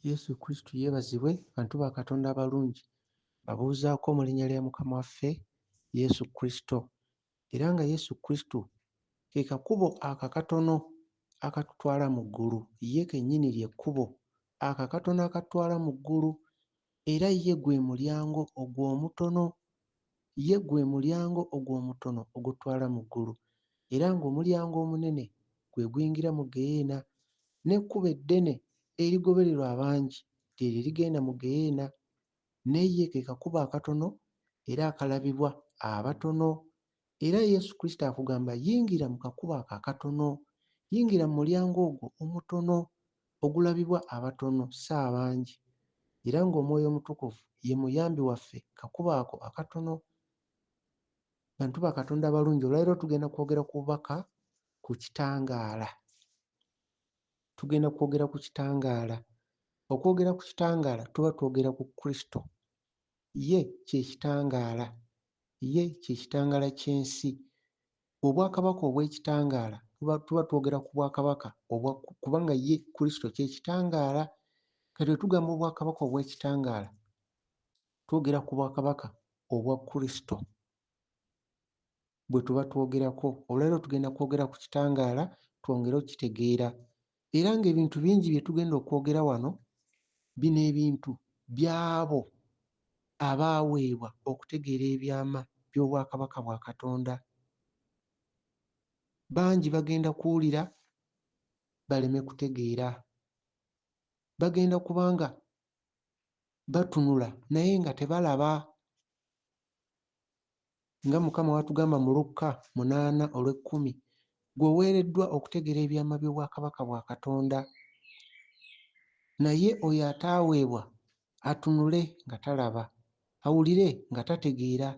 Yesu Kristo yeebazibwe, bantu ba Katonda abalungi. Babuuzaako mu linnya lya Mukama waffe Yesu Kristo. Era nga Yesu Kristo ke kakubo akakatono akatutwala mu ggulu. Ye kennyini ly'ekkubo akakatono akatutwala mu ggulu, era ye gwe mulyango ogw'omutono. Ye gwe mulyango ogw'omutono ogutwala mu ggulu, era ng'omulyango omunene gwe guyingira mu ggeyeena, n'ekkubo eddene erigobererwa abangi lyeryo erigenda mu ggeyeena. Naye ye ke kakubo akatono era akalabibwa abatono. Era Yesu Kristo akugamba yingira mu kakubo ako akatono, yingira mu mulyango ogwo omutono ogulabibwa abatono si abangi. Era ng'Omwoyo Omutukuvu ye muyambi waffe kakubo ako akatono. Bantu ba Katonda abalungi, olwaleero tugenda kwogera ku bubaka ku kitangaala. Tugenda kwogera ku kitangaala. Okwogera ku kitangaala tuba twogera ku Kristo. Ye kye kitangaala. Ye kye kitangaala ky'ensi. Obwakabaka obw'ekitangaala tuba twogera ku bwakabaka kubanga ye Kristo kye kitangaala. Kati bwe tugamba obwakabaka obw'ekitangaala twogera ku bwakabaka obwa Kristo bwe tuba twogerako. Olwaleero tugenda kwogera ku kitangaala twongere okitegeera. Era ng'ebintu bingi bye tugenda okwogera wano, bino ebintu by'abo abaaweebwa okutegeera ebyama by'obwakabaka bwa Katonda. Bangi bagenda kuwulira baleme kutegeera. Bagenda kubanga batunula naye nga tebalaba. Nga Mukama w'atugamba mu Lukka 8:10, gwe oweereddwa okutegeera ebyama by'obwakabaka bwa Katonda. Naye oyo ataaweebwa atunule nga talaba, awulire nga tategeera.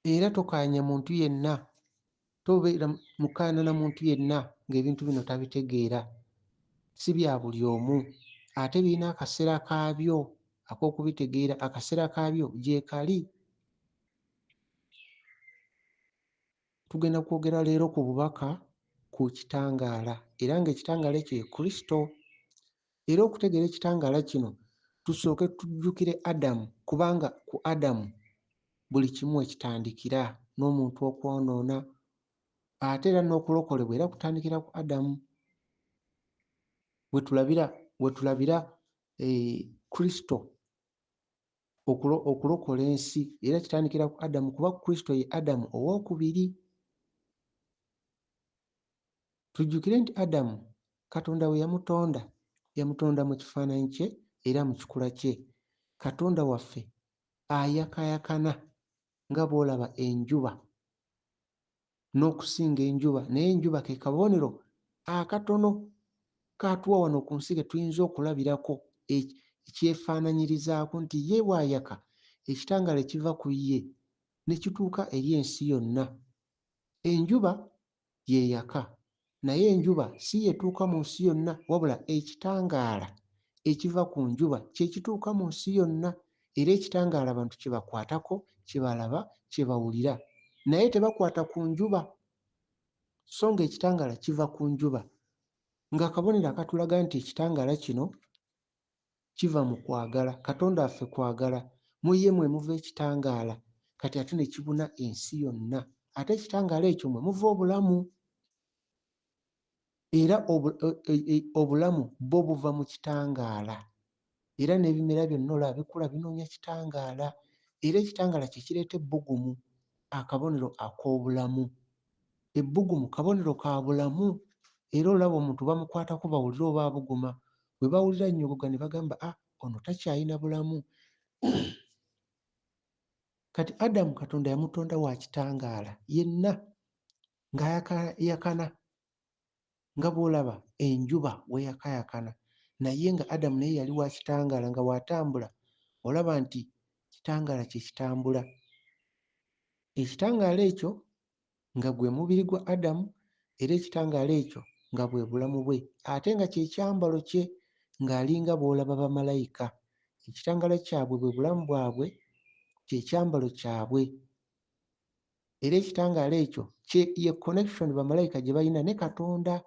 Era tokaanya muntu yenna, tobeera mukaanyana muntu yenna ng'ebintu bino tabitegeera. Si bya buli omu, ate birina akaseera kaabyo ak'okubitegeera. Akaseera kaabyo gye kali. Tugenda kwogera leero ku bubaka ku kitangaala, era ng'ekitangaala ekyo ye Kristo. Era okutegeera ekitangaala kino tusooke tujjukire Adamu, kubanga ku Adamu buli kimu ekitandikira, n'omuntu okwonoona. Ate era n'okulokolebwa era kutandikira ku Adamu. We tulabira Kristo okulokola ensi, era kitandikira ku Adamu kuba Kristo ye Adamu owookubiri. Tujjukire nti Adamu Katonda we yamutonda mu kifaananyi kye era mu kikula kye. Katonda waffe ayakaayakana nga bw'olaba enjuba n'okusinga enjuba, naye enjuba ke kabonero akatono k'atuwa wano ku nsi ke tuyinza okulabirako ekyefaananyirizaako nti ye bw'ayaka ekitangaala ekiva ku ye ne kituuka eri ensi yonna. Enjuba yeeyaka, naye enjuba si yetuuka mu nsi yonna, wabula ekitangaala ekiva ku njuba kye kituuka mu nsi yonna. Era ekitangaala abantu kye bakwatako, kye balaba, kye bawulira, naye tebakwata ku njuba, so ng'ekitangaala kiva ku njuba. Ng'akabonero akatulaga nti ekitangaala kino kiva mu kwagala. Katonda waffe kwagala, mu ye mwe muva ekitangaala, kati ate ne kibuna ensi yonna. Ate ekitangaala ekyo mwe muva obulamu. Era obulamu bwo buva mu kitangaala. Era n'ebimera byonna olaba bikula binoonya kitangaala. Era ekitangaala kye kireeta ebbugumu, akabonero ak'obulamu. Ebbugumu kabonero ka bulamu. Era olaba omuntu bamukwatako bawulire oba abuguma. Bwe bawulira nnyogoga ne bagamba ono takyayina bulamu. Kati Adamu Katonda yamutonda wa kitangaala yenna ng'ayakaayakana nga bw'olaba enjuba bw'eyakaayakana. Naye nga Adamu naye yali wa kitangaala, nga bw'atambula olaba nti kitangaala kye kitambula. Ekitangaala ekyo nga gwe mubiri gwa Adamu, era ekitangaala ekyo nga bwe bulamu bwe, ate nga kye kyambalo kye ng'alinga bw'olaba bamalayika. Ekitangaala kyabwe bwe bulamu bwabwe, kye kyambalo kyabwe. Era ekitangaala ekyo ye connection bamalayika gye balina ne Katonda.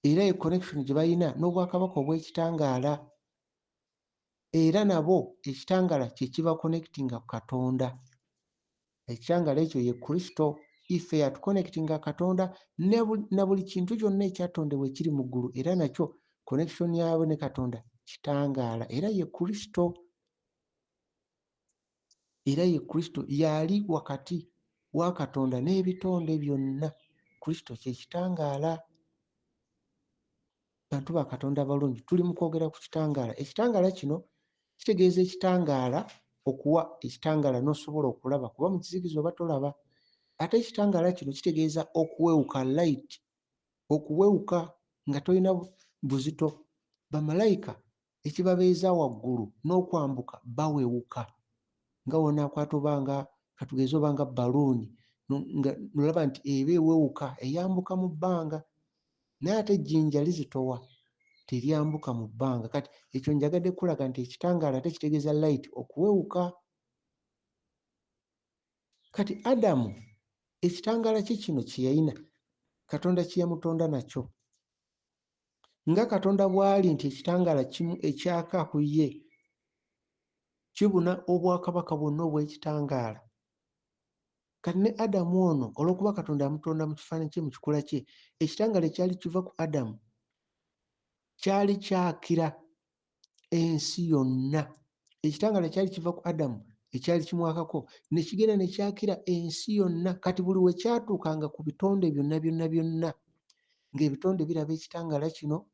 era ye connection gye balina n'obwakabaka obw'ekitangaala, era nabo ekitangaala kye kiba connectinga ku Katonda. Ekitangaala ekyo ye Kristo. Ife yatuconnectinga Katonda na buli kintu kyonna ekyatondebwa ekiri mu ggulu, era nakyo connection yabo ne Katonda kitangaala, era ye Kristo. Era ye Kristo yali wakati wa Katonda n'ebitonde byonna. Kristo kye kitangaala. Bantu ba Katonda abalungi, tuli mu kwogera ku kitangaala. Ekitangaala kino kitegeeza ekitangaala, okuwa ekitangaala n'osobola okulaba, kuba mu kizikiza oba tolaba. Ate ekitangaala kino kitegeeza okuwewuka, light, okuwewuka nga tolina buzito. Bamalayika ekibabeeza waggulu n'okwambuka bawewuka, nga wonna akwata obanga katugeeze obanga baluuni nga nolaba nti eba ewewuka eyambuka mu bbanga, naye ate ejjinja lizitowa teryambuka mu bbanga. Kati ekyo njagadde kulaga nti ekitangaala ate kitegeeza light, okuwewuka. Kati Adamu ekitangaala kye kino kye yalina, Katonda kye yamutonda nakyo, nga Katonda bw'ali nti ekitangaala kimu ekyaka ku ye kibuna obwakabaka bwonna obw'ekitangaala. Kati ne Adamu ono olw'okuba Katonda yamutonda mu kifaananyi kye, mu kikula kye, ekitangaala ekyali kiva ku Adamu kyali kyakira ensi yonna. Ekitangaala kyali kiva ku Adamu ekyali kimwakako ne kigenda ne kyakira ensi yonna. Kati buli we kyatuukanga ku bitonde byonna byonna byonna, ng'ebitonde biraba ekitangaala kino,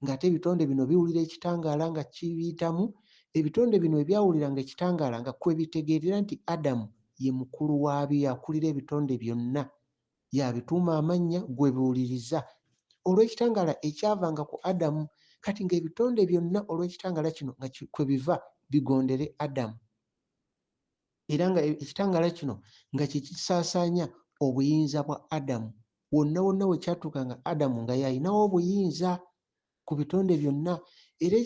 ng'ate ebitonde bino biwulira ekitangaala nga kibiyitamu. Ebitonde bino ebyawuliranga ekitangaala nga kwe bitegeerera nti Adamu ye mukulu waabyo, yakulira ebitonde byonna, yabituuma amannya, gwe biwuliriza olw'ekitangaala ekyavanga ku Adamu. Kati ng'ebitonde byonna olw'ekitangaala kino nga kwe biva bigondere Adamu, era nga ekitangaala kino nga kye kisaasaanya obuyinza bwa Adamu. Wonna wonna we kyatuukanga Adamu nga yalinawo obuyinza ku bitonde byonna, era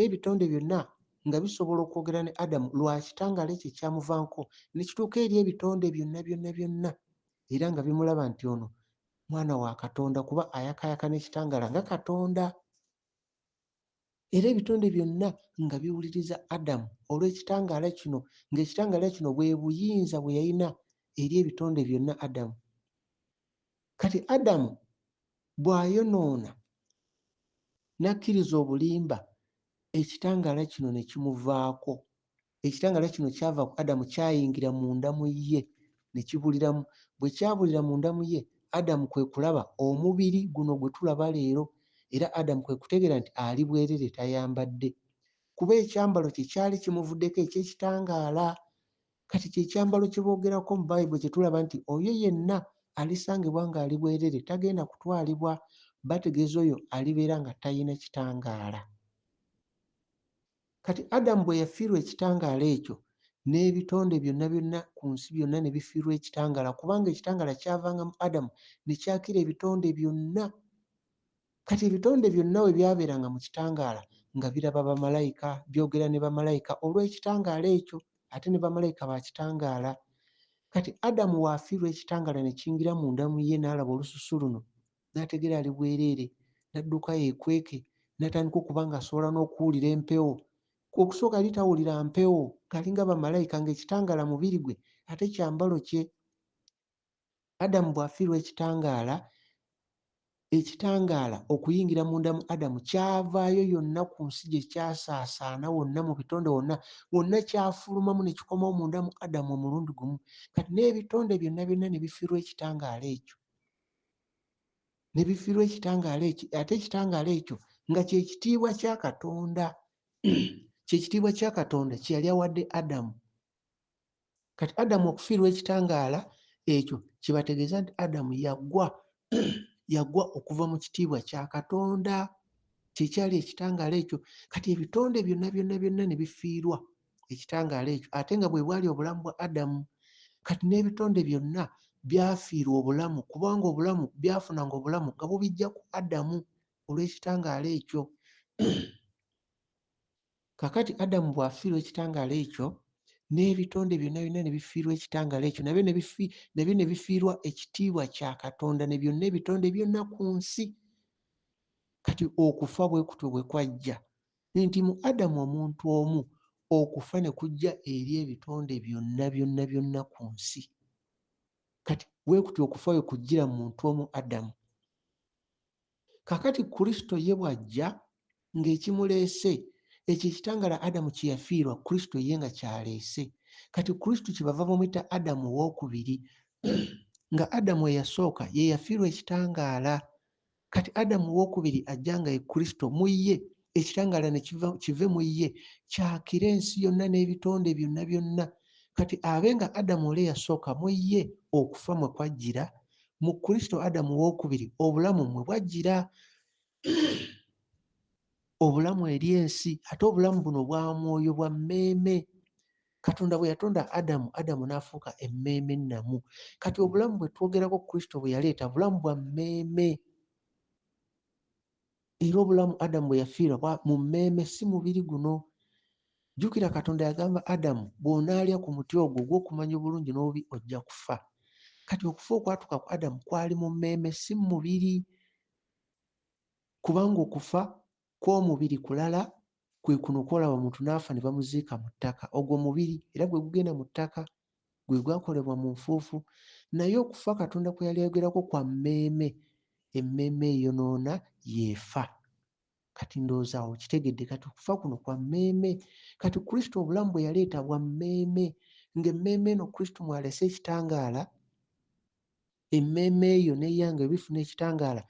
ebitonde byonna nga bisobola okwogera ne Adamu lwa kitangaala ekyo ekyamuvaako, ne kituuka eri ebitonde byonna byonna byonna, era nga bimulaba nti ono mwana wa Katonda, kuba ayakaayaka n'ekitangaala nga Katonda. Era ebitonde byonna nga biwuliriza Adamu olw'ekitangaala kino, ng'ekitangaala kino bwe buyinza bwe yalina eri ebitonde byonna Adamu. Kati Adamu bw'ayonoona n'akkiriza obulimba, ekitangaala kino ne kimuvaako. Ekitangaala kino kyava ku Adamu, kyayingira munda mu ye ne kibuliramu. Bwe kyabulira munda mu ye, Adamu kwe kulaba omubiri guno gwe tulaba leero, era Adamu kwe kutegeera nti ali bwereere, tayambadde, kuba ekyambalo kye kyali kimuvuddeko eky'ekitangaala. Kati kyekyambalo kye boogerako mu Bayibuli, kye tulaba nti oyo yenna alisangibwa ng'ali bwereere tagenda kutwalibwa, bategeeza oyo alibeera nga talina kitangaala. Kati Adamu bwe yafiirwa ekitangaala ekyo, n'ebitonde byonna byonna ku nsi byonna ne bifiirwa ekitangaala, kubanga ekitangaala kyavanga mu Adamu ne kyakira ebitonde byonna. Kati ebitonde byonna we byabeeranga mu kitangaala nga biraba bamalayika, byogera ne bamalayika olw'ekitangaala ekyo, ate ne bamalayika ba kitangaala. Kati Adamu waafiirwa ekitangaala ne kiyingira munda mu ye, n'alaba olususu luno, n'ategeera ali bwereere, n'adduka yeekweke, n'atandika okuba ng'asobola n'okuwulira empewo. Okusooka yali tawulira mpewo, ng'alinga bamalayika, ng'ekitangaala mubiri gwe ate kyambalo kye. Adamu bw'afiirwa ekitangaala, ekitangaala okuyingira munda mu Adamu kyavaayo yonna ku nsi gye kyasaasaana, wonna mu bitonde wonna kyafulumamu ne kikomawo munda mu Adamu omulundi gumu. Kati n'ebitonde byonna byonna ne bifiirwa ekitangaala ekyo, ne bifiirwa ekitangaala ekyo, ate ekitangaala ekyo nga kye kitiibwa kya Katonda. Kye kitiibwa kya Katonda kye yali awadde Adamu. Kati Adamu okufiirwa ekitangaala ekyo kibategeeza nti Adamu yagwa okuva mu kitiibwa kya Katonda, kyekyali ekitangaala ekyo. Kati ebitonde byonna byonna byonna ne bifiirwa ekitangaala ekyo, ate nga bwe bwali obulamu bwa Adamu. Kati n'ebitonde byonna byafiirwa obulamu, kubanga obulamu byafunanga obulamu nga bubijja ku Adamu olw'ekitangaala ekyo. Kakati Adamu bw'afiirwa ekitangaala ekyo, n'ebitonde byonna byonna ne bifiirwa ekitangaala ekyo, nabyo ne bifiirwa ekitiibwa kya Katonda, ne byonna ebitonde byonna ku nsi Kati okufa bwe kutyo bwe kwajja nti mu Adamu omuntu omu okufa ne kujja eri ebitonde byonna byonna byonna ku nsi. Kati bwe kutyo okufa bwe kujjira mu muntu omu Adamu. Kakati Kristo ye bw'ajja ng'ekimuleese ekyo ekitangaala Adamu kye yafiirwa Kristo ye nga kyaleese. Kati Kristo kyebava bamuyita Adamu owookubiri nga Adamu eyasooka ye yafiirwa ekitangaala. Kati Adamu owookubiri ajja nga ye Kristo, mu ye ekitangaala ne kive mu ye kyakira ensi yonna n'ebitonde byonna byonna. Kati abe nga Adamu ole yasooka mu ye okufa mwe kwajjira, mu Kristo Adamu owookubiri obulamu mwe bwajjira. Obulamu eri ensi, ate obulamu buno bwa mwoyo bwa mmeeme. Katonda bwe yatonda Adamu, Adamu n'afuuka emmeeme ennamu. Kati obulamu bwe twogerako Kristo bwe yaleeta bulamu bwa mmeeme. Era obulamu Adamu bwe yafiirwa mu mmeeme si mubiri guno. Jjukira Katonda yagamba Adamu bw'onaalya ku muti ogwo ogw'okumanya obulungi n'obubi ojja kufa. Kati okufa okwatuka ku Adamu kwali mu mmeeme si mu mubiri. Kubanga okufa kw'omubiri kulala kwe kuno kwolaba omuntu n'afa ne bamuziika mu ttaka. Ogwo mubiri era gwe gugenda mu ttaka, gwe gwakolebwa mu nfuufu. Naye okufa Katonda kwe yali ayogerako kwa mmeeme. Emmeeme eyonoona yeefa. Kati ndowooza awo kitegedde. Kati okufa kuno kwa mmeeme. Kati Kristo obulamu bwe yaleeta bwa mmeeme, ng'emmeeme eno Kristo mw'aleese ekitangaala, emmeeme eyo n'eyanga bifuna ekitangaala.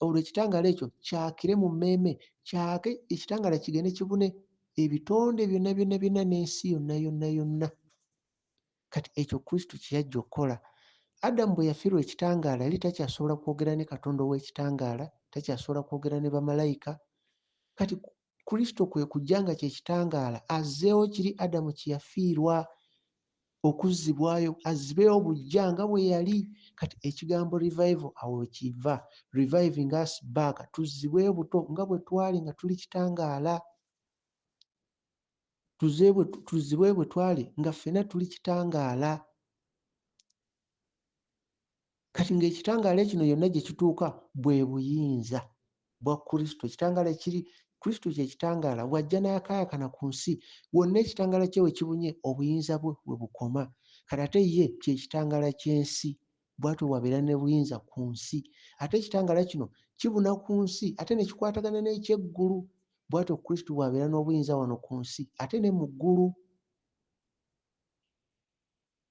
Olwo ekitangaala ekyo kyakire mu mmeeme, kyake ekitangaala kigende kibune ebitonde byonna byonna byonna n'ensi yonna yonna yonna. Kati ekyo Kristo kye yajja okukola. Adamu bwe yafiirwa ekitangaala yali takyasobola kwogera ne Katonda ow'ekitangaala, takyasobola kwogera ne bamalayika. Kati Kristo kwe kujja nga kye kitangaala azzeewo kiri Adamu kye yafiirwa okuzzibwayo, azzibeewo buggya nga bwe yali. Kati ekigambo revival awo we kiva, reviving us back, tuzzibweyo buto nga bwe twali nga tuli kitangaala. Tuzzibweyo bwe twali nga ffenna tuli kitangaala. Kati ng'ekitangaala kino yonna gye kituuka bwe buyinza bwa Kristo. Ekitangaala ekiri Kristo kye kitangaala, bw'ajja n'akaayakana ku nsi wonna ekitangaala kye we kibunye obuyinza bwe we bukoma. Kati ate ye kye kitangaala ky'ensi, bw'atyo bw'abeera ne buyinza ku nsi. Ate ekitangaala kino kibuna ku nsi ate ne kikwatagana n'ekyeggulu, bw'atyo Kristo bw'abeera n'obuyinza wano ku nsi ate ne mu ggulu.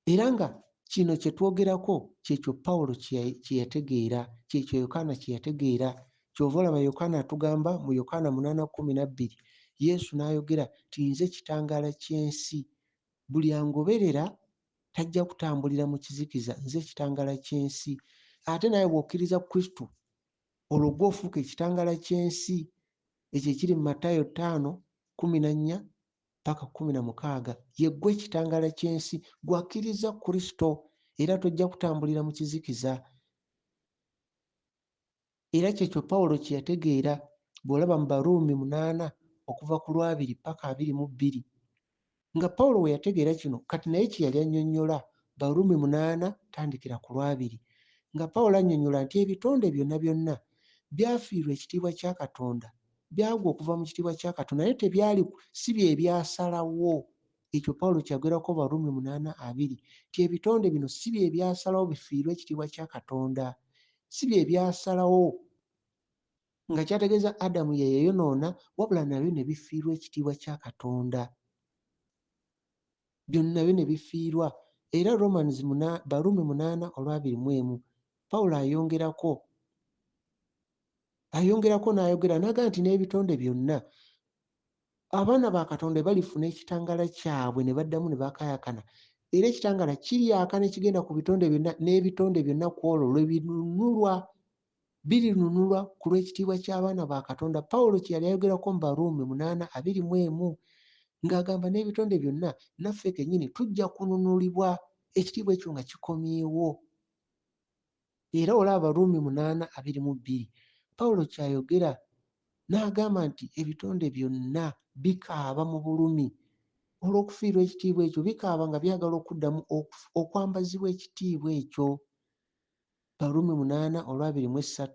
Era nga kino kye twogerako kyekyo Pawulo kye yategeera, kyekyo Yokaana kye yategeera. Kyova olaba Yokaana atugamba mu Yokaana 8:12 Yesu n'ayogera ti nze kitangaala ky'ensi, buli angoberera tajja kutambulira mu kizikiza, nze kitangaala ky'ensi. Ate naye bw'okkiriza Kristo olwo gw'ofuuka ekitangaala ky'ensi. Ekyo ekiri mu Matayo 5:14-16 ye ggwe ekitangaala ky'ensi, gw'akkiriza Kristo era tojja kutambulira mu kizikiza. Era kyekyo Pawulo kye yategeera bw'olaba mu Baruumi 8 okuva ku 2-22. Nga Pawulo we yategeera kino kati naye kye yali annyonnyola Baruumi 8 tandikira ku 2. Nga Pawulo annyonnyola nti ebitonde byonna byonna byafiirwa ekitiibwa kya Katonda, byagwa okuva mu kitiibwa kya Katonda naye tebyali si bye byasalawo. Ekyo Pawulo kyagerako Baruumi 8:2 ti ebitonde bino si bye byasalawo bifiirwe ekitiibwa kya Katonda, si bye byasalawo. Nga kyategeeza Adamu ye yayonoona wabula nabyo ne bifiirwa ekitiibwa kya Katonda. Byonna byo ne bifiirwa. Era Baruumi 8:21 Pawulo ayongerako n'ayogera n'agamba nti n'ebitonde byonna abaana ba Katonda balifuna ekitangaala kyabwe ne baddamu ne bakaayakana. Era ekitangaala kiryaka ne kigenda ku bitonde byonna, n'ebitonde byonna ku olwo lwe birinunulwa ku lw'ekitiibwa ky'abaana ba Katonda. Pawulo kye yali ayogerako mu Baruumi 8:21 ng'agamba n'ebitonde byonna naffe kennyini tujja kununulibwa, ekitiibwa ekyo nga kikomyewo. Era olaba Baruumi 8:22 Pawulo ky'ayogera n'agamba nti ebitonde byonna bikaaba mu bulumi olw'okufiirwa ekitiibwa ekyo, bikaaba nga byagala okuddamu okwambazibwa ekitiibwa ekyo. Baruumi 8:23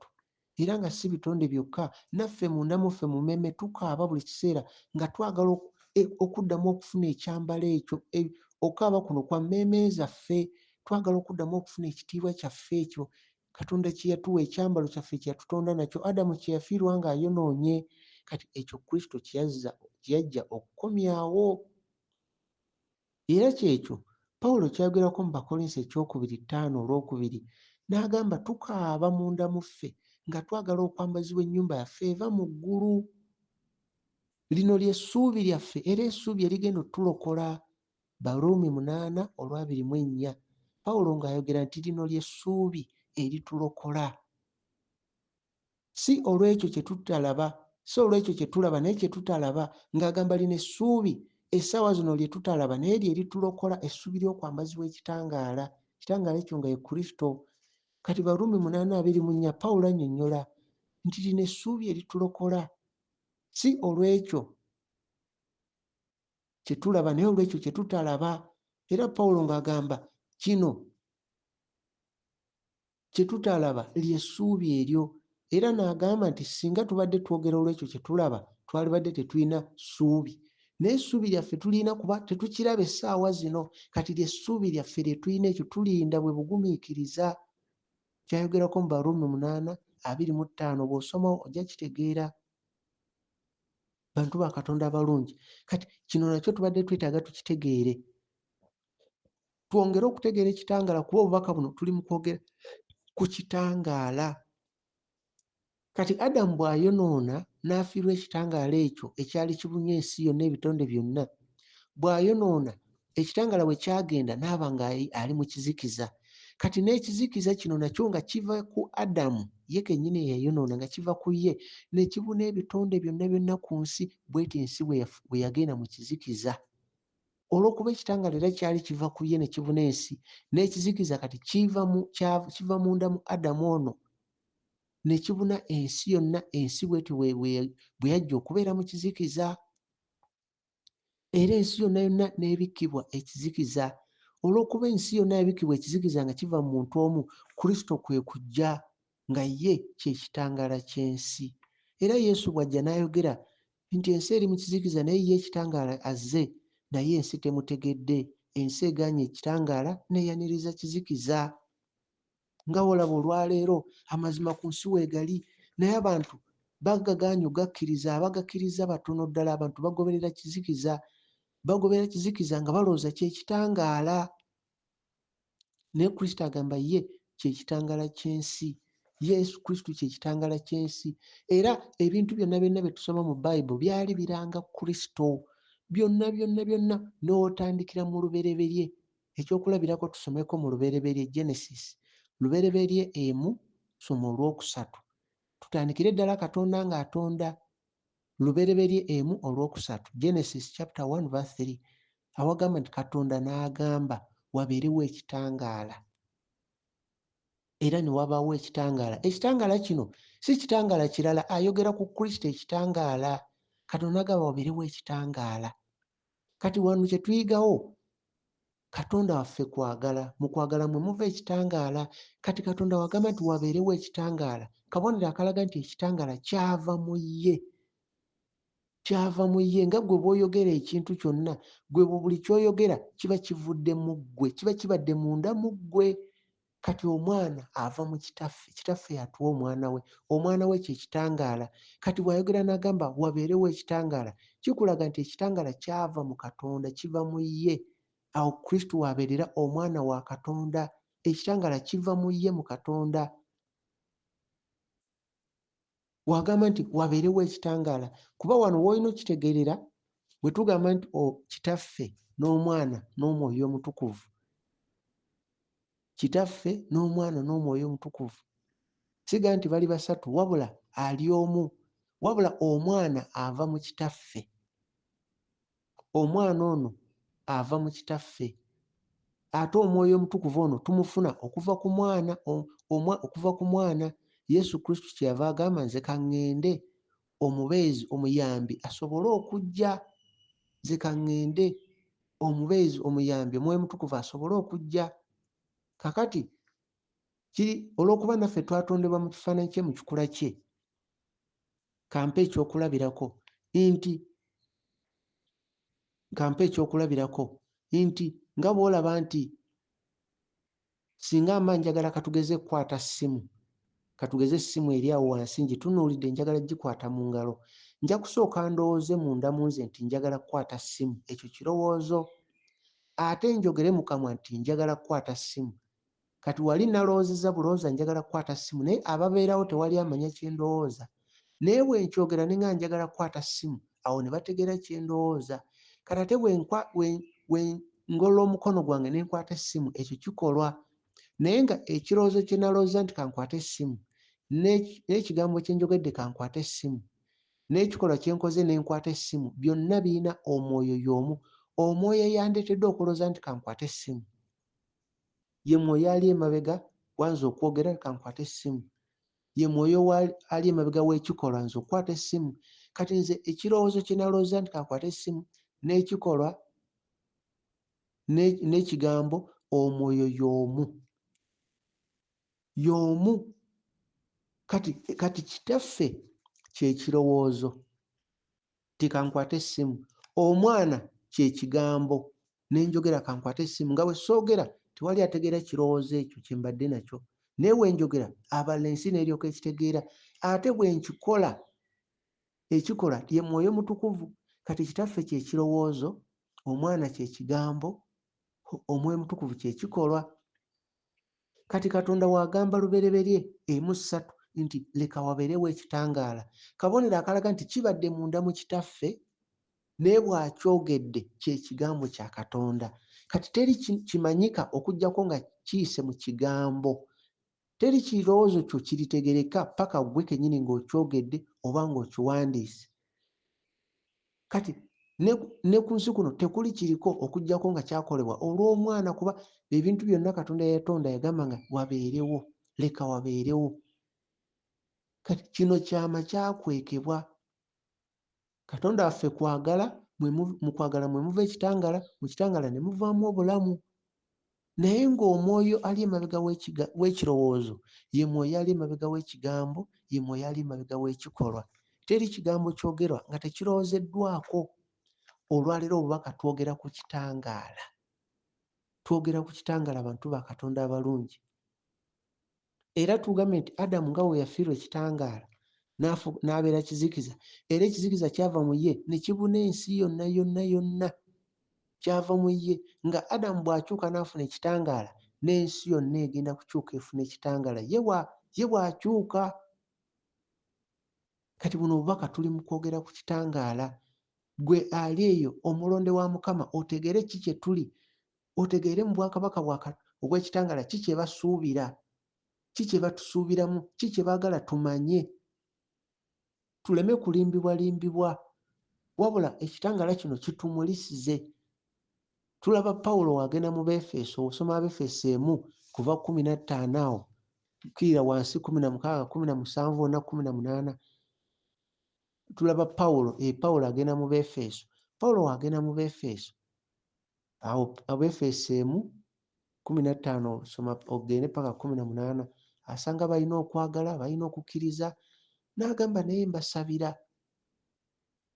era nga si bitonde byokka, naffe munda muffe mu mmeeme tukaaba buli kiseera nga twagala okuddamu okufuna ekyambalo ekyo. Okukaaba kuno kwa mmeeme zaffe, twagala okuddamu okufuna ekitiibwa kyaffe ekyo Katonda kye yatuwa, ekyambalo kyaffe kye yatutonda nakyo, Adamu kye yafiirwa ng'ayonoonye. Kati ekyo Kristo kye yajja okukomyawo. Era kyekyo Pawulo kyayogerako mu Bakolinso 2:5 n'agamba tukaaba munda muffe nga twagala okwambazibwa ennyumba yaffe eva mu ggulu. Lino ly'essuubi lyaffe era essuubi erigenda otulokola. Baruumi 8:24 Pawulo ng'ayogera nti lino ly'essuubi eritulokola. Si olw'ekyo kye tutalaba, si olw'ekyo kye tulaba naye kye tutalaba, ng'agamba lino essuubi essaawa zino lye tutalaba naye lye ritulokola, essuubi ly'okwambazibwa ekitangaala. Ekitangaala ekyo nga ye Kristo. Kati Baruumi 8:24 Pawulo annyonnyola nti lino essuubi eritulokola, si olw'ekyo kye tulaba naye olw'ekyo kye tutalaba. Era Pawulo ng'agamba kino kye tutalaba ly'essuubi eryo. Era n'agamba nti singa tubadde twogera olw'ekyo kye tulaba, twalibadde tetulina ssuubi. Naye essuubi lyaffe tulina kuba tetukiraba essaawa zino. Kati ly'essuubi lyaffe lye tulina, ekyo tulinda bwe bugumiikiriza. Kyayogerako mu Baruumi 8:25 bw'osomawo ojja kitegeera. Bantu ba Katonda abalungi, kati kino nakyo tubadde twetaaga tukitegeere. Twongere okutegeera ekitangaala kuba obubaka buno tuli mu kwogera ku kitangaala. Kati Adamu bw'ayonoona n'afiirwa ekitangaala ekyo ekyali kibunye ensi yonna ebitonde byonna, bw'ayonoona ekitangaala bwe kyagenda n'aba ng'ali mu kizikiza. Kati n'ekizikiza kino nakyo nga kiva ku Adamu ye kennyini eyayonoona, nga kiva ku ye ne kibuna ebitonde byonna byonna ku nsi, bw'eti ensi bwe yagenda mu kizikiza. Olw'okuba ekitangaala era kyali kiva ku ye ne kibuna ensi, n'ekizikiza kati kiva munda mu Adamu ono ne kibuna ensi yonna, ensi bw'eti bwe yajja okubeera mu kizikiza. Era ensi yonna yonna n'ebikkibwa ekizikiza. Olw'okuba ensi yonna yabikkibwa ekizikiza nga kiva mu muntu omu, Kristo kwe kujja nga ye kye kitangaala ky'ensi. Era Yesu bw'ajja n'ayogera nti ensi eri mu kizikiza naye ye ekitangaala azze, naye ensi temutegedde. Ensi egaanye ekitangaala n'eyaniriza kizikiza. Nga wolaba olwaleero amazima ku nsi weegali, naye abantu bagagaanye ogakkiriza. Abagakkiriza batono ddala. Abantu bagoberera kizikiza nga balowooza kye kitangaala. Naye Kristo agamba ye kye kitangaala ky'ensi. Yesu Kristo kye kitangaala ky'ensi. Era ebintu byonna byonna bye tusoma mu Bayibuli byali biranga Kristo. Byonna byonna byonna n'otandikira mu lubereberye. Ekyokulabirako tusomeko mu lubereberye Genesis. Lubereberye 1 soma 3. Tutandikire ddala Katonda ng'atonda. Lubereberye 1:3 Genesis chapter 1:3 awagamba nti Katonda n'agamba wabeerewo ekitangaala. Era ne wabaawo ekitangaala. Ekitangaala kino si kitangaala kirala, ayogera ku Kristo ekitangaala. Katonda n'agamba wabeerewo ekitangaala. Kati wano kye tuyigawo, Katonda waffe kwagala. Mu kwagala mwe muva ekitangaala. Kati Katonda wagamba nti wabeerewo ekitangaala. Kabonero akalaga nti ekitangaala kyava mu ye. Kyava mu ye. Nga gwe bw'oyogera ekintu kyonna, gwe buli ky'oyogera kiba kivudde mu ggwe, kiba kibadde munda mu ggwe. Kati omwana ava mu kitaffe. Kitaffe yatuwa omwana we. Omwana we kye kitangaala. Kati bw'ayogera n'agamba wabeerewo ekitangaala, kikulaga nti ekitangaala kyava mu Katonda, kiva mu ye. Awo Kristo w'abeerera omwana wa Katonda. Ekitangaala kiva mu ye mu Katonda. Wagamba nti wabeerewo ekitangaala. Kuba wano w'olina okitegeerera bwe tugamba nti kitaffe n'omwana n'omwoyo omutukuvu. Kitaffe n'omwana n'omwoyo omutukuvu. Siga nti bali basatu wabula ali omu. Wabula omwana ava mu kitaffe. Omwana ono ava mu kitaffe. Ate omwoyo omutukuvu ono tumufuna okuva ku mwana. Okuva ku mwana. Yesu Kristo kyeyava agamba nze ka ŋŋende omubeezi omuyambi asobole okujja. Nze ka ŋŋende omubeezi omuyambi omwoyo omutukuvu asobole okujja. Kakati kiri olw'okuba naffe twatondebwa mu kifaananyi kye mu kikula kye. Kampe ekyokulabirako nti nga bw'olaba nti singa mba njagala katugeze kukwata ssimu, katugeze essimu eri awo wansi ngitunuulidde njagala gikwata mu ngalo, nja kusooka ndowooze munda mu nze nti njagala kukwata ssimu. Ekyo kirowoozo. Ate njogere mu kamwa nti njagala kukwata ssimu. Kati wali nalowoozezza bulowooza njagala kukwata ssimu naye ababeerawo tewali amanya kye ndowooza. Naye bwe nkyogera ne nga njagala kukwata ssimu, awo ne bategeera kye ndowooza. Kati ate bwe ngolola omukono gwange ne nkwata essimu, ekyo kikolwa. Naye nga ekirowoozo kye nalowooza nti kankwate essimu n'ekigambo kye njogedde kankwate essimu n'ekikolwa kye nkoze ne nkwata essimu, byonna birina omwoyo y'omu. Omwoyo eyandeetedde okulowooza nti kankwate essimu ye mwoyo ali emabega wanze okwogera kankwate essimu, ye mwoyo ali emabega w'ekikolwa nze okukwata essimu. Kati nze ekirowoozo kye nalowooza nti kankwate essimu n'ekikolwa n'ekigambo, omwoyo y'omu. Kati kitaffe kye kirowoozo tikankwate essimu, omwana kye kigambo nenjogera kankwate essimu. Nga bwe soogera tewali ategeera kirowoozo ekyo kye mbadde nakyo, naye bwe njogera abalala ensi n'eryoka ekitegeera. Ate bwe nkikola, ekikola ye mwoyo mutukuvu. Kati kitaffe kye kirowoozo, omwana kye kigambo, omwoyo mutukuvu kye kikolwa. Kati Katonda w'agamba lubereberye 1:3 nti leka wabeerewo ekitangaala, kabonero akalaga nti kibadde munda mu kitaffe naye bw'akyogedde kye kigambo kya Katonda. Kati teri kimanyika okuggyako nga kiyise mu kigambo. Teri kirowoozo kyo kiritegereka paka ggwe kennyini ng'okyogedde oba ng'okiwandiise. Kati ne ku nsi kuno tekuli kiriko okuggyako nga kyakolebwa olw'omwana, kuba ebintu byonna Katonda yatonda yagamba nga wabeerewo, leka wabeerewo. Kati kino kyama kyakwekebwa. Katonda waffe kwagala, mu kwagala mwe muva ekitangaala, mu kitangaala ne muvaamu obulamu. Naye ng'omwoyo ali emabega w'ekirowoozo ye mwoyo ali emabega w'ekigambo, ye mwoyo ali emabega w'ekikolwa. Teri kigambo kyogerwa nga tekirowoozeddwako. Olwaleero obubaka twogera ku kitangaala. Twogera ku kitangaala, abantu ba Katonda abalungi. Era tugambye nti Adamu nga bwe yafiirwa ekitangaala n'abeera kizikiza, era ekizikiza kyava mu ye ne kibuna ensi yonna. Kyava mu ye. Nga Adamu bw'akyuka n'afuna ekitangaala, n'ensi yonna egenda kukyuka efuna ekitangaala ye bw'akyuka. Kati buno obubaka tuli mu kwogera ku kitangaala. Gwe ali eyo omulonde wa Mukama, otegeere ki kye tuli, otegeere mu bwakabaka obw'ekitangaala ki kye basuubira, ki kye batusuubiramu, ki kye baagala tumanye, tuleme kulimbibwalimbibwa, wabula ekitangaala kino kitumulisize. Tulaba Pawulo wagenda mu Befeso, osoma Abefeso 1 kuva 15 awo kukirira wansi 16, 17 na 18. Tulaba Pawulo agenda mu Befeso. Pawulo wagenda mu Befeso awo Abefeso 1:15 soma ogende paka 18, asanga balina okwagala, balina okukkiriza, n'agamba naye mbasabira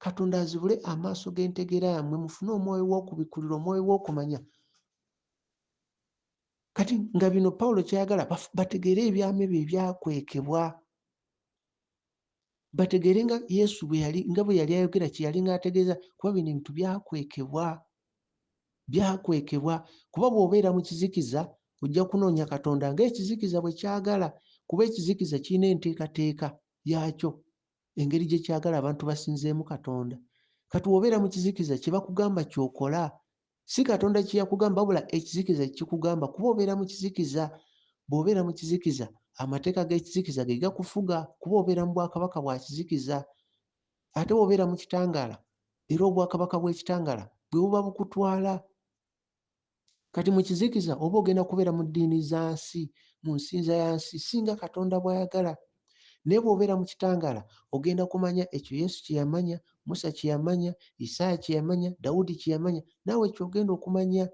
Katonda azibule amaaso g'entegeera yammwe mufune omwoyo w'okubikkulira, omwoyo w'okumanya. Kati nga bino Pawulo kyayagala bategeere ebyama ebyo ebyakwekebwa, bategeere nga Yesu bwe yali ayogera kye yali ng'ategeeza, kuba bino ebintu byakwekebwa. Kuba bw'obeera mu kizikiza ojja kunoonya Katonda ng'ekizikiza bwe kyagala, kuba ekizikiza kirina enteekateeka yaakyo, engeri gye kyagala abantu basinzeemu Katonda. Kati bw'obeera mu kizikiza kye bakugamba ky'okola, si Katonda kye yakugamba wabula ekizikiza kikugamba, kuba obeera mu kizikiza. Bw'obeera mu kizikiza, amateeka g'ekizikiza ge gakufuga, kuba obeera mu bwakabaka bwa kizikiza. Ate bw'obeera mu kitangaala, era obwakabaka bw'ekitangaala bwe buba bukutwala. Kati mu kizikiza oba ogenda kubeera mu ddiini za nsi, mu nsinza ya nsi, singa Katonda bw'ayagala. Naye bw'obeera mu kitangaala ogenda kumanya ekyo Yesu kye yamanya, Musa kye yamanya, Isaaya kye yamanya, Dawudi kye yamanya, naawe ky'ogenda okumanya.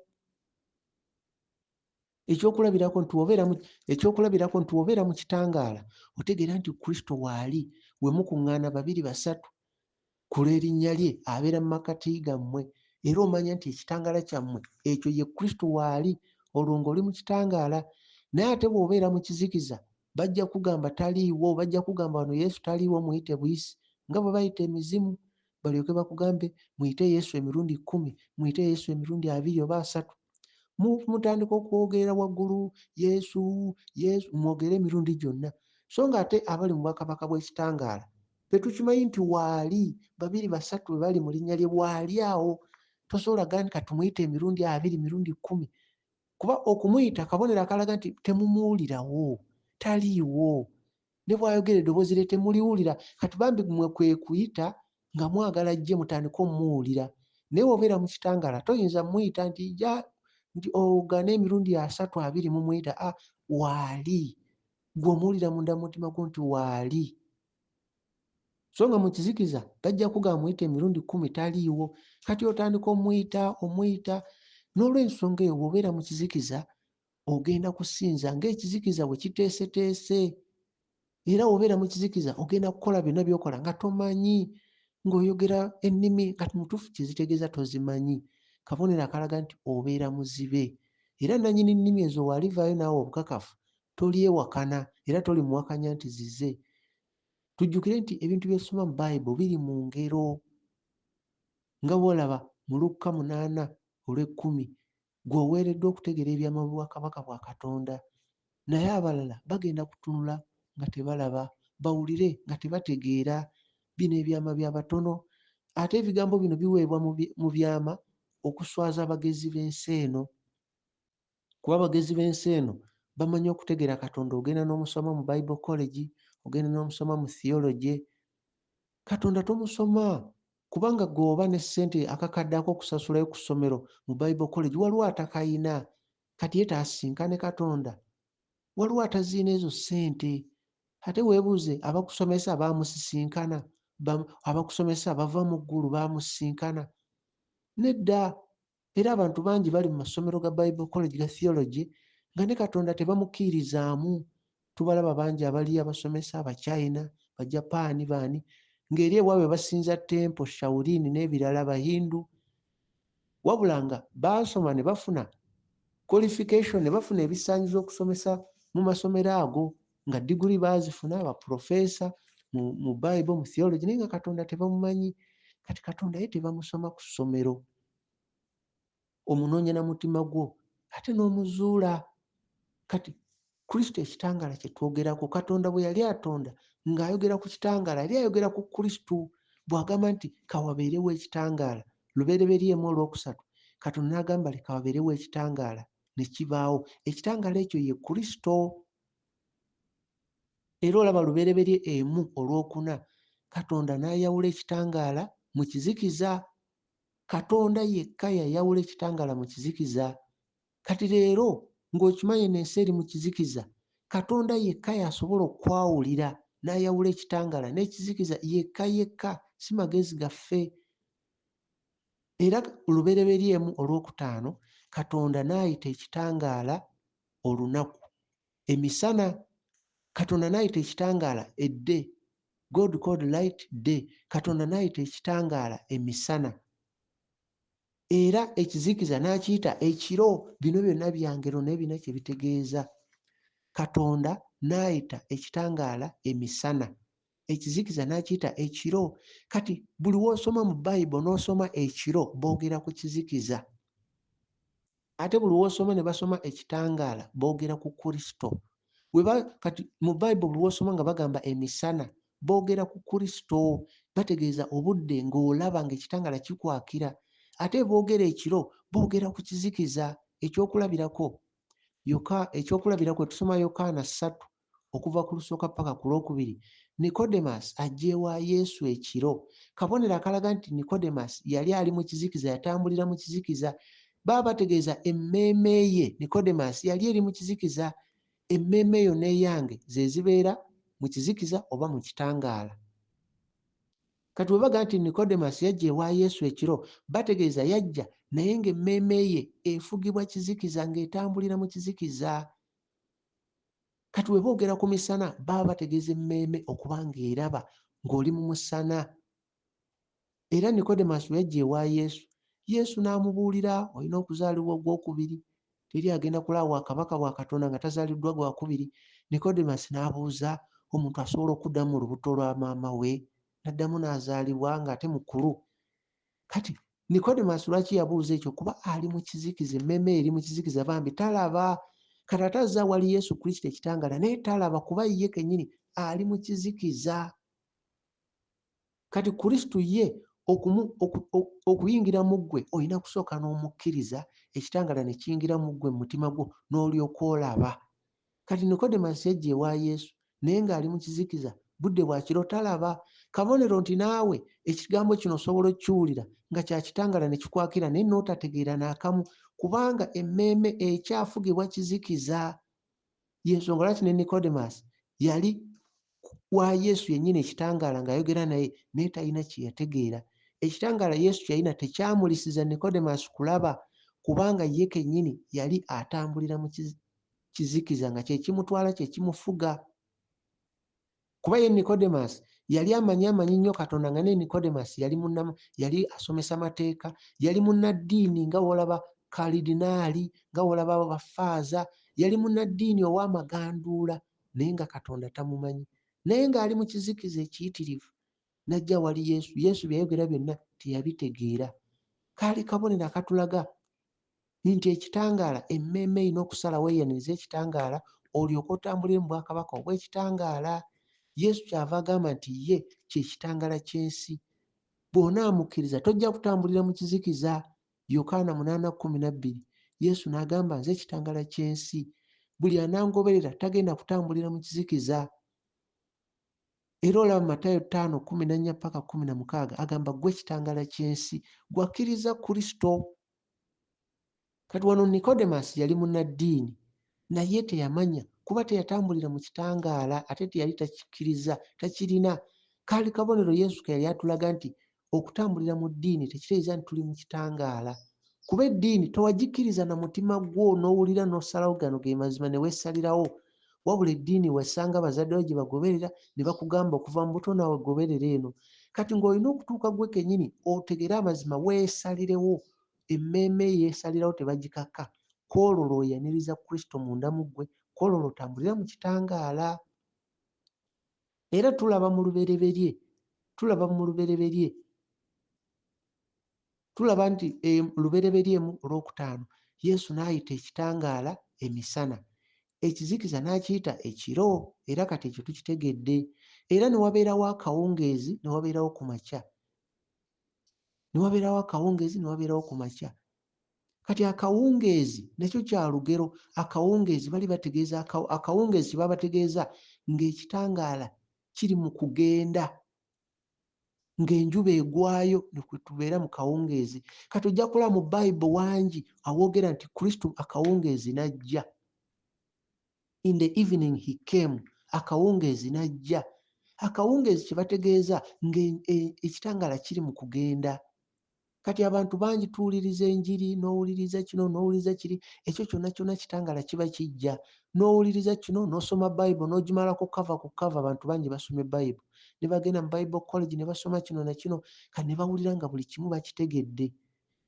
ekyokulabirako nti wobeera mu kitangaala otegeera nti Kristo waali we mukuŋŋaana 2 3 ku lw'erinnya lye abeera mu makkati gammwe era omanya nti ekitangaala kyammwe ekyo ye Kristo waali, olwo ng'oli mu kitangaala. Naye ate bw'obeera mu kizikiza bajja kugamba taliiwo, bajja kugamba wano Yesu taliiwo, muyite buyisi nga bwe bayita emizimu, balyoke bakugambe muyite Yesu emirundi 10, muyite Yesu emirundi 2 oba 3. Mutandika okwogerera waggulu Yesu, Yesu, mwogere emirundi gyonna. So nga ate abali mu bwakabaka bw'ekitangaala be tukimanyi nti waali 2 3 bwe bali mu linnya lye waali awo. Tosobola gani katumuyite emirundi 2, emirundi 10, kuba okumuyita kabonero akalaga nti temumuwulirawo, taliiwo. Ne bw'ayogera eddoboozi lye temuliwulira. Kati bambi mmwe kwe kuyita nga mwagala ajje mutandike omuwulira. Naye bw'obeera mu kitangaala toyinza muyita nti ogane emirundi 3 2 mumuyita. Waali gwe omuwulira munda mu mutima gwo nti waali. So nga mu kizikiza bajja kugamba muyite emirundi 10 taliiwo. Kati otandika omuyita. N'olw'ensonga eyo bw'obeera mu kizikiza ogenda kusinza ng'ekizikiza bwe kiteeseteese. Era bw'obeera mu kizikiza ogenda kukola byonna by'okola nga tomanyi, ng'oyogera ennimi kati mutuufu kizitegeeza tozimanyi. Kabonero akalaga nti obeera muzibe. Era nannyini nnimi ezo waalivaayo naawe obukakafu tolyewakana era tolimuwakanya nti zize. Tujjukire nti ebintu bye tusoma mu Bayibuli biri mu ngero. Nga bw'olaba mu Lukka 8:10 gwe oweereddwa okutegeera ebyama bwakabaka bwa Katonda. Naye abalala bagenda kutunula nga tebalaba, bawulire nga tebategeera. Bino ebyama bya batono. Ate ebigambo bino biweebwa mu byama okuswaza abagezi b'ensi eno. Kuba abagezi b'ensi eno bamanyi okutegeera Katonda. Ogenda n'omusoma mu Bible College, ogenda n'omusoma mu theology. Katonda tomusoma kubanga gw'oba ne ssente akakadde ak'okusasulayo ku ssomero mu Bible College waliwo atakayina, kati ye taasinkane Katonda, waliwo ataziina ezo ssente. Ate weebuuze abakusomesa baamusisinkana, abakusomesa bava mu ggulu baamusisinkana? Nedda. Era abantu bangi bali mu masomero ga Bible College ga theology nga ne Katonda tebamukkiririzaamu. Tubalaba bangi abali abasomesa Abachina, Bajapaani, baani ng'eri ewaabwe basinza Temple, Shaolin n'ebirala Bahindu. Wabula nga baasoma ne bafuna qualification, ne bafuna ebisaanyizo okusomesa mu masomero ago, nga diguli baazifuna baprofesa mu Bible, mu theology, naye nga Katonda tebamumanyi. Kati Katonda ye tebamusoma ku ssomero. Omunoonya na mutima gwo ate n'omuzuula. Kati Kristo ekitangaala kye twogerako, Katonda bwe yali atonda ng'ayogera ku kitangaala yali ayogera ku Kristo. Bw'agamba nti kawabeerewo ekitangaala, Lubereberye 1:3, Katonda n'agamba leka wabeerewo ekitangaala ne kibaawo. Ekitangaala ekyo ye Kristo. Era olaba Lubereberye 1:4, Katonda n'ayawula ekitangaala mu kizikiza. Katonda yekka yayawula ekitangaala mu kizikiza. Kati leero ng'okimanyi n'ensi eri mu kizikiza, Katonda yekka y'asobola okwawulira n'ayawula ekitangaala n'ekizikiza yekka, si magezi gaffe. Era Lubereberye 1:5, Katonda n'ayita ekitangaala olunaku, emisana. Katonda n'ayita ekitangaala edde, God called light day. Katonda n'ayita ekitangaala emisana. Era ekizikiza n'akiyita ekiro. Bino byonna bya ngero naye birina kye bitegeeza. Katonda n'ayita ekitangaala emisana, ekizikiza n'akiyita ekiro. Kati buli w'osoma mu Bayibuli n'osoma ekiro boogera ku kizikiza, ate buli w'osoma ne basoma ekitangaala boogera ku Kristo. Kati mu Bayibuli buli w'osoma nga bagamba emisana boogera ku Kristo, bategeeza obudde ng'olaba ng'ekitangaala kikwakira. Ate boogera ekiro boogera ku kizikiza. Ekyokulabirako tusoma Yokaana 3 okuva ku lusooka paka ku lwokubiri. Nicodemus ajja ewa Yesu ekiro. Kabonero akalaga nti Nicodemus yali ali mu kizikiza, yatambulira mu kizikiza. Baba bategeeza emmeeme ye Nicodemus yali eri mu kizikiza. Emmeeme yo n'eyange ze zibeera mu kizikiza oba mu kitangaala. kati bwe baga nti Nikodemasi yajja ewa Yesu ekiro bategeeza yajja naye ng'emmeeme ye efugibwa kizikiza ng'etambulira mu kizikiza. Kati bwe boogera ku misana baba bategeeza emmeeme okuba ng'eraba ng'oli mu musana. Era Nikodemasi bwe yajja ewa Yesu, Yesu n'amubuulira olina okuzaalibwa ogwokubiri, teri agenda kulaba bwakabaka bwa Katonda nga tazaaliddwa gwakubiri. Nikodemasi n'abuuza, omuntu asobola okuddamu mu lubuto lwa maama we? N'addamu n'azaalibwa ng'ate mukulu. Kati Nikodemasi lwaki yabuuza ekyo? Kuba ali mu kizikiza, emmeeme eri mu kizikiza bambi talaba. Kati ate azza wali Yesu Kristo ekitangaala naye talaba kuba ye kennyini ali mu kizikiza. Kati Kristo ye okuyingira mu ggwe olina kusooka n'omukkiriza, ekitangaala ne kiyingira mu ggwe mu mutima gwo n'olyoka olaba. Kati Nikodemasi yajja ewa Yesu naye ng'ali mu kizikiza, budde bwa kiro talaba. Kabonero nti naawe ekigambo kino osobola okkiwulira nga kya kitangaala ne kikwakira naye n'otategeera n'akamu, kubanga emmeeme ekyafugibwa kizikiza. Y'ensonga lwaki ne Nikodemasi yali wa Yesu yennyini ekitangaala ng'ayogera naye naye talina kye yategeera. Ekitangaala Yesu kyalina tekyamulisiza Nikodemasi kulaba, kubanga ye kennyini yali atambulira mu kizikiza nga kye kimutwala kye kimufuga. Kuba ye Nikodemasi yali amanyi nnyo Katonda nga ne Nikodemasi yali asomesa mateeka, yali munnaddiini nga w'olaba Kalidinaali, nga w'olaba Abafaaza, yali munnaddiini ow'amaganduula, naye nga Katonda tamumanyi. Naye ng'ali mu kizikiza ekiyitirivu n'ajja wali Yesu. Yesu byayogera byonna teyabitegeera. Kaali kabonero akatulaga nti ekitangaala, emmeeme erina okusalawo eyaniriza ekitangaala olyoke otambulire mu bwakabaka obw'ekitangaala. Yesu kyava agamba nti ye kye kitangaala ky'ensi. Bw'onaamukkiriza tojja kutambulira mu kizikiza. Yokaana 8:12 Yesu n'agamba nze ekitangaala ky'ensi. Buli anangoberera tagenda kutambulira mu kizikiza. Era olaba Matayo 5:14-16 agamba ggwe ekitangaala ky'ensi, gwakkiriza Kristo. Kati wano Nikodemasi yali munnaddiini naye teyamanya kuba teyatambulira mu kitangaala ate teyali takikkiriza, takirina. Kaali kabonero Yesu ke yali atulaga nti okutambulira mu ddiini tekitegeeza nti tuli mu kitangaala. Kuba eddiini towagikkiriza na mutima gwo n'owulira n'osalawo gano ge mazima ne weesalirawo. Wabula eddiini wasanga bazaddewo gye bagoberera ne bakugamba okuva mu buto naawe goberera eno. Kati ng'olina okutuuka gwe kennyini otegere amazima weesalirewo. Emmeeme yeesalirawo tebagikaka. Kwolwo lw'oyaniriza Kristo munda mu ggwe, kwolwo lw'otambulira mu kitangaala. Era tulaba mu lubereberye tulaba nti lubereberyemu olwokutaano Yesu n'ayita ekitangaala emisana, ekizikiza n'akiyita ekiro, era kati ekyo tukitegedde. Era ne wabeerawo akawungeezi ne wabeerawo ku makya. ku makya. Kati akawungeezi nakyo kya lugero. Akawungeezi bali bategeeza akawungeezi kye baba bategeeza ng'ekitangaala kiri mu kugenda, ng'enjuba egwayo ne kwe tubeera mu kawungeezi. Kati ojja kulaba mu Bayibuli wangi awoogera nti Kristo akawungeezi n'ajja. In the evening he came. Akawungeezi n'ajja. Akawungeezi kye bategeeza ng'ekitangaala kiri mu kugenda. Kati abantu bangi tuwuliriza enjiri, n'owuliriza kino n'owuliriza kiri, ekyo kyonna kitangaala kiba kijja. N'owuliriza kino n'osoma Bayibuli n'ogimalako kava ku kava. Abantu bangi basoma Bayibuli ne bagenda mu Bible college ne basoma kino na kino, kati ne bawulira nga buli kimu bakitegedde.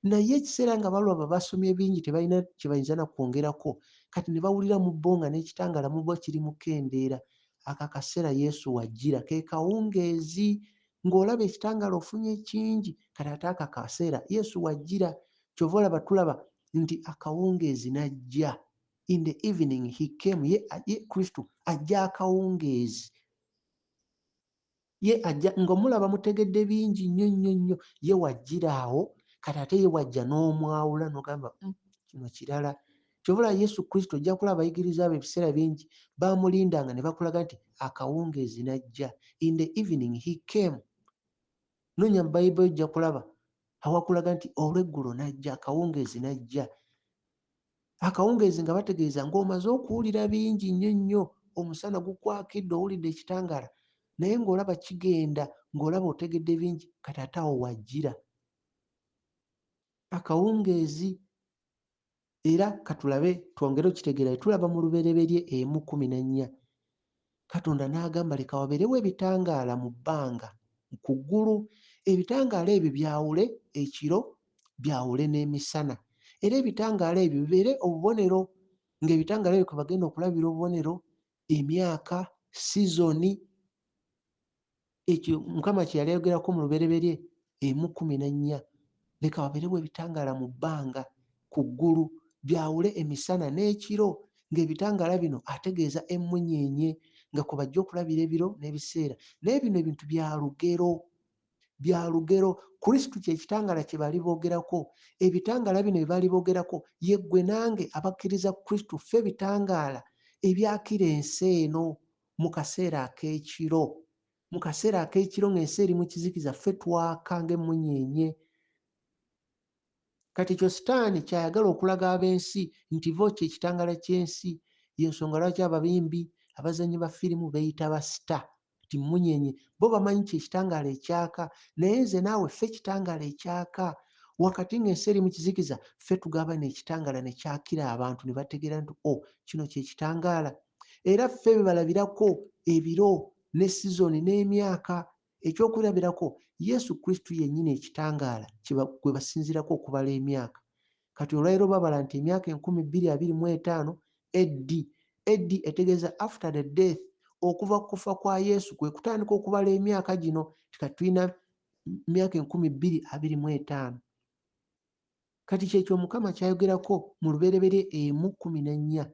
Naye ekiseera nga balaba basomye bingi tebalina kye bayinza na kwongerako, kati ne bawulira mu bo nga n'ekitangaala mu bo kiri mu kendeera. Ako akaseera Yesu wajjira, ke kawungeezi. Ng'olaba ekitangaala ofunye kingi, kati ate ako akaseera Yesu wajjira. Kyova olaba tulaba nti akawungeezi n'ajja. In the evening he came. Ye Kristo ajja akawungeezi. Ye ajja ng'omulaba mutegedde bingi nnyo, ye wajjira awo, kati ate ye wajja n'omwawula n'ogamba kino kirala. Kyova olaba Yesu Kristo ojja kulaba abayigiriza be ebiseera bingi baamulindanga ne bakulaga nti akawungeezi n'ajja. In the evening he came. Noonya mu Bayibuli ojja kulaba awakulaga nti olw'eggulo n'ajja, akawungeezi n'ajja. Akawungeezi nga bategeeza ng'omaze okuwulira bingi nnyo, omusana gukwakidde owulidde ekitangaala, naye ng'olaba kigenda, ng'olaba otegedde bingi, kati ate awo wajjira akawungeezi. Era katulabe twongere okitegeera tulaba mu Lubereberye 1:14 Katonda n'agamba leka wabeerewo ebitangaala mu bbanga ku ggulu. Ebitangaala ebyo byawule ekiro, byawule n'emisana, era ebitangaala ebyo bibeere obubonero, ng'ebitangaala ebyo kwe bagenda okulabira obubonero emyaka, sizoni. Ekyo Mukama kye yali ayogerako mu Lubereberye 1:14 leka wabeerewo ebitangaala mu bbanga ku ggulu, byawule emisana n'ekiro, ng'ebitangaala bino ategeeza emmunyeenye nga kwe bajja okulabira ebiro n'ebiseera. Naye bino ebintu bya lugero, bya lugero. Kristo kye kitangaala kye bali boogerako. Ebitangaala bino bye bali boogerako ye ggwe nange abakkiriza Kristo, ffe ebitangaala ebyakira ensi eno mu kaseera ak'ekiro. Mu kaseera ak'ekiro ng'ensi eri mu kizikiza, ffe twaka ng'emmunyeenye. Kati ekyo Sitaani kyayagala okulaga ab'ensi nti bo kye kitangaala ky'ensi. Y'ensonga lwaki ababimbi, abazannyi ba firimu beeyita basita, nti mmunyeenye. Bo bamanyi kye kitangaala ekyaka, naye nze naawe ffe kitangaala ekyaka. Wakati ng'ensi eri mu kizikiza, ffe tugaba n'ekitangaala ne kyakira abantu ne bategeera nti kino kye kitangaala. Era ffe bye balabirako ebiro ne sizoni n'emyaka. Ekyokulabirako Yesu Kristo yennyini ekitangaala gwe basinziirako okubala emyaka. Kati olwaleero babala nti emyaka 2025 eddi. Eddi etegeeza after the death, okuva ku kufa kwa Yesu kwe kutandika okubala emyaka gino. Kati tulina myaka 2025. Kati kyekyo Mukama kyayogerako mu Lubereberye 1:14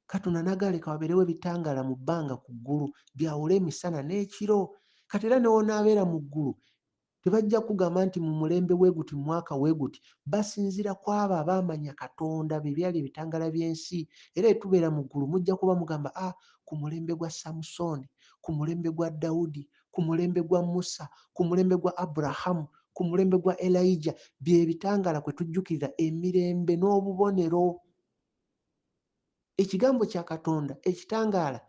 Katonda n'agamba leka wabeerewo ebitangaala mu bbanga ku ggulu, byawule emisana n'ekiro. Kati era n'onaabeera mu ggulu tebajja kugamba nti mu mulembe wee guti, mu mwaka wee guti. Basinziira ku abo abaamanya Katonda, bye byali ebitangaala by'ensi. Era etubeera mu ggulu mujja kuba mugamba ku mulembe gwa Samusooni, ku mulembe gwa Dawudi, ku mulembe gwa Musa, ku mulembe gwa Aburahamu, ku mulembe gwa Elijah. Bye bitangaala kwe tujjukirira emirembe n'obubonero. Ekigambo kya Katonda ekitangaala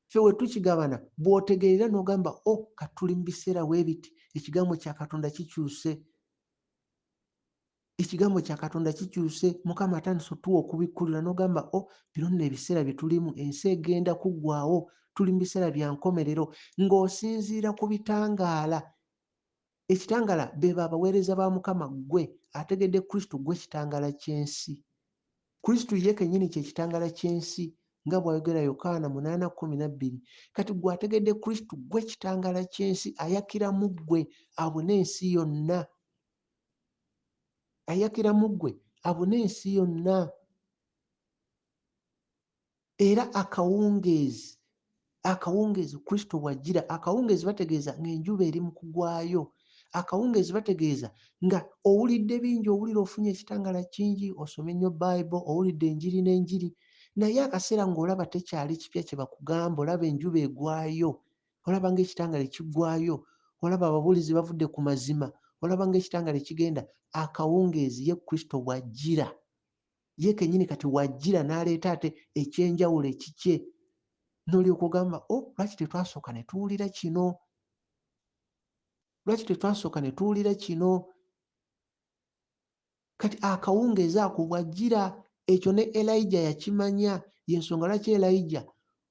ffe we tukigabana bw'otegeerera n'ogamba kati tuli mu biseera bwe biti. Ekigambo kya Katonda kikyuse. Ekigambo kya Katonda kikyuse. Mukama atandise otuwa okubikkulira n'ogamba bino nno ebiseera bye tulimu, ensi egenda kuggwaawo, tuli mu biseera bya nkomerero, ng'osinziira ku bitangaala. Ekitangaala be babaweereza ba Mukama. Ggwe ategedde Kristo, ggwe kitangaala ky'ensi. Kristo ye kennyini kye kitangaala ky'ensi nga bw'ayogera Yokaana 8:12. Kati ggwe ategedde Kristo, ggwe kitangaala ky'ensi. Ayakira mu ggwe abone ensi yonna. Ayakira mu ggwe abone ensi yonna. Era akawungeezi Kristo bw'ajjira, akawungeezi bategeeza ng'enjuba eri mu kugwayo. Akawungeezi bategeeza nga owulidde bingi, owulira ofunye ekitangaala kingi, osome nnyo Bayibuli, owulidde enjiri n'enjiri, naye akaseera ng'olaba tekyali kipya kye bakugamba, olaba enjuba egwayo, olaba ng'ekitangaala ekiggwayo, olaba ababuulizi bavudde ku mazima, olaba ng'ekitangaala ekigenda. Akawungeezi ye Kristo bw'ajjira, ye kennyini kati wajjira n'aleeta ate ekyenjawulo ekikye. N'olyoka ogamba lwaki tetwasooka ne tuwulira kino? Lwaki tetwasooka ne tuwulira kino? Kati akawungeezi ako bw'ajjira, ekyo ne Elijah yakimanya. Y'ensonga lwaki Elijah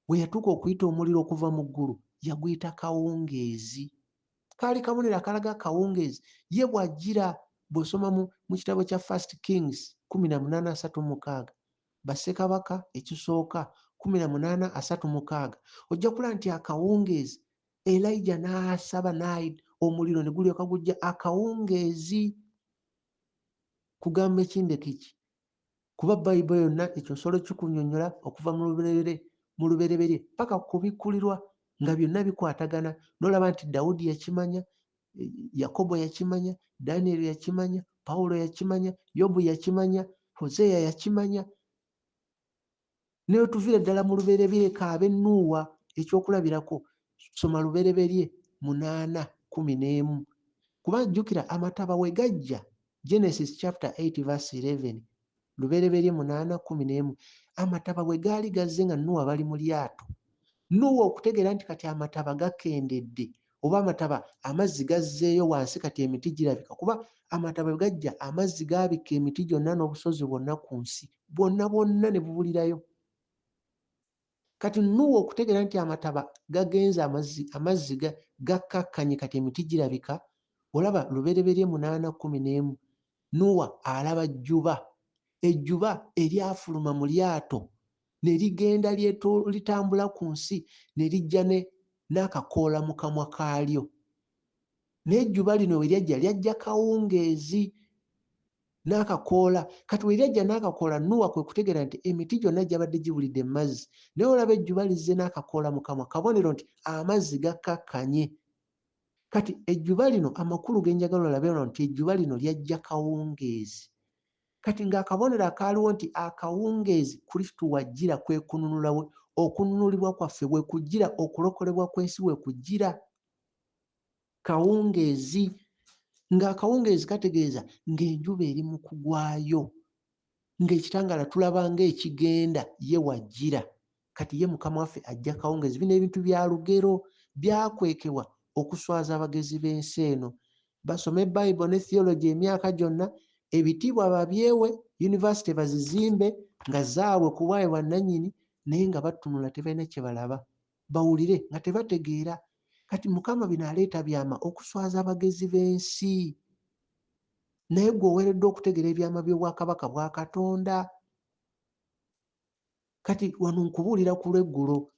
bwe yatuuka okuyita omuliro okuva mu ggulu yaguyita kawungeezi. Kaali kabonero akalaga akawungeezi. Ye bw'ajjira, bw'osoma mu kitabo kya First Kings 18:36, Bassekabaka ekisooka 18:36, ojja kulaba nti akawungeezi Elijah n'asaba omuliro ne gulyoka gujja. Akawungeezi kugamba ekindeke ki? Kuba Bayibuli yonna ekyo nsolo kikunnyonnyola okuva mu Lubereberye paka kubikkulirwa nga byonna bikwatagana. N'olaba nti Dawudi yakimanya, Yakobo yakimanya, Danyeri yakimanya, Pawulo yakimanya, Yobu yakimanya, Hoseya yakimanya. Naye tuviire ddala mu Lubereberye kaabe Nuuwa ekyokulabirako. Soma Lubereberye 8:11. Kuba jjukira amataba we gajja, Genesis chapter 8:11, Lubereberye 8:11, amataba bwe gaali gazze nga Nuuwa bali mu lyato, Nuuwa okutegeera nti kati amataba gakendedde oba amataba amazzi gazzeeyo wansi kati emiti girabika, kuba amataba bwe gajja amazzi gaabika emiti gyonna n'obusozi bwonna ku nsi bwonna ne bubulirayo. Kati Nuuwa okutegeera nti amataba gagenze amazzi gakkakkanye kati emiti girabika, olaba Lubereberye 8:11 Nuuwa alaba ejjuba. Ejjuba eryafuluma mu lyato ne ligenda litambula ku nsi ne lijja n'akakoola mu kamwa kaalyo. Naye ejjuba lino we lyajja kawungeezi n'akakoola. Kati we lyajja n'akakoola, Nuuwa kwe kutegeera nti emiti gyonna gyabadde gibulidde mu mazzi. Naye olaba ejjuba lizze n'akakoola mu kamwa, kabonero nti amazzi gakkakkanye. Kati ejjuba lino, amakulu ge njagala olabe nti ejjuba lino lyajja kawungeezi. Kati ng'akabonero akaaliwo nti akawungeezi Kristo wajjira kwe kununula we, okununulibwa kwaffe bwe kujjira, okulokolebwa kw'ensi bwe kujjira. Kawungeezi, ng'akawungeezi kategeeza ng'enjuba eri mu kugwayo, ng'ekitangaala tulaba ng'ekigenda ye wajjira. Kati ye Mukama waffe ajja kawungeezi. Bino ebintu bya lugero byakwekebwa okuswaza abagezi b'ensi eno. Basome Bayibuli ne theology emyaka gyonna, ebitiibwa babyewe, yunivasite bazizimbe nga zaabwe ku bwawe bwannannyini, naye nga batunula tebalina kye balaba. Bawulire nga tebategeera. Kati Mukama bino aleeta byama okuswaza abagezi b'ensi. Naye gwe oweereddwa okutegeera ebyama by'obwakabaka bwa Katonda. Kati wano nkubuulira ku lw'eggulo,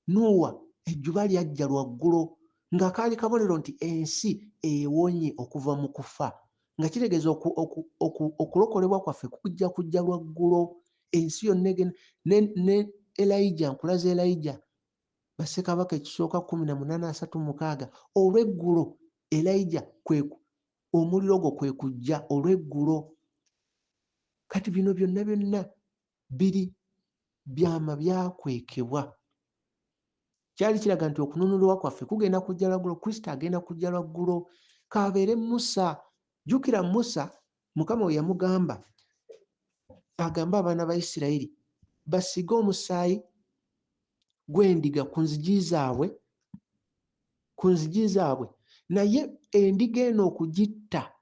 Nuuwa ejjuba lyajja lwa ggulo nga kaali kabonero nti ensi ewonye okuva mu kufa, nga kitegeeza okulokolebwa kwaffe kujja lwa ggulo. Ensi yonna ne Elijah, nkulaza Elijah Bassekabaka ekisooka 18:36 olw'eggulo Elijah omuliro gwo kwe kujja olw'eggulo. Kati bino byonna biri byama byakwekebwa. Kyali kiraga nti okununulibwa kwaffe kugenda kujja lwa ggulo, Kristo agenda kujja lwa ggulo. Kabeere Musa. Jjukira Musa, Mukama we yamugamba agambe abaana ba Isirayiri basige omusaayi gw'endiga ku nzigi zaabwe, naye endiga eno okugitta,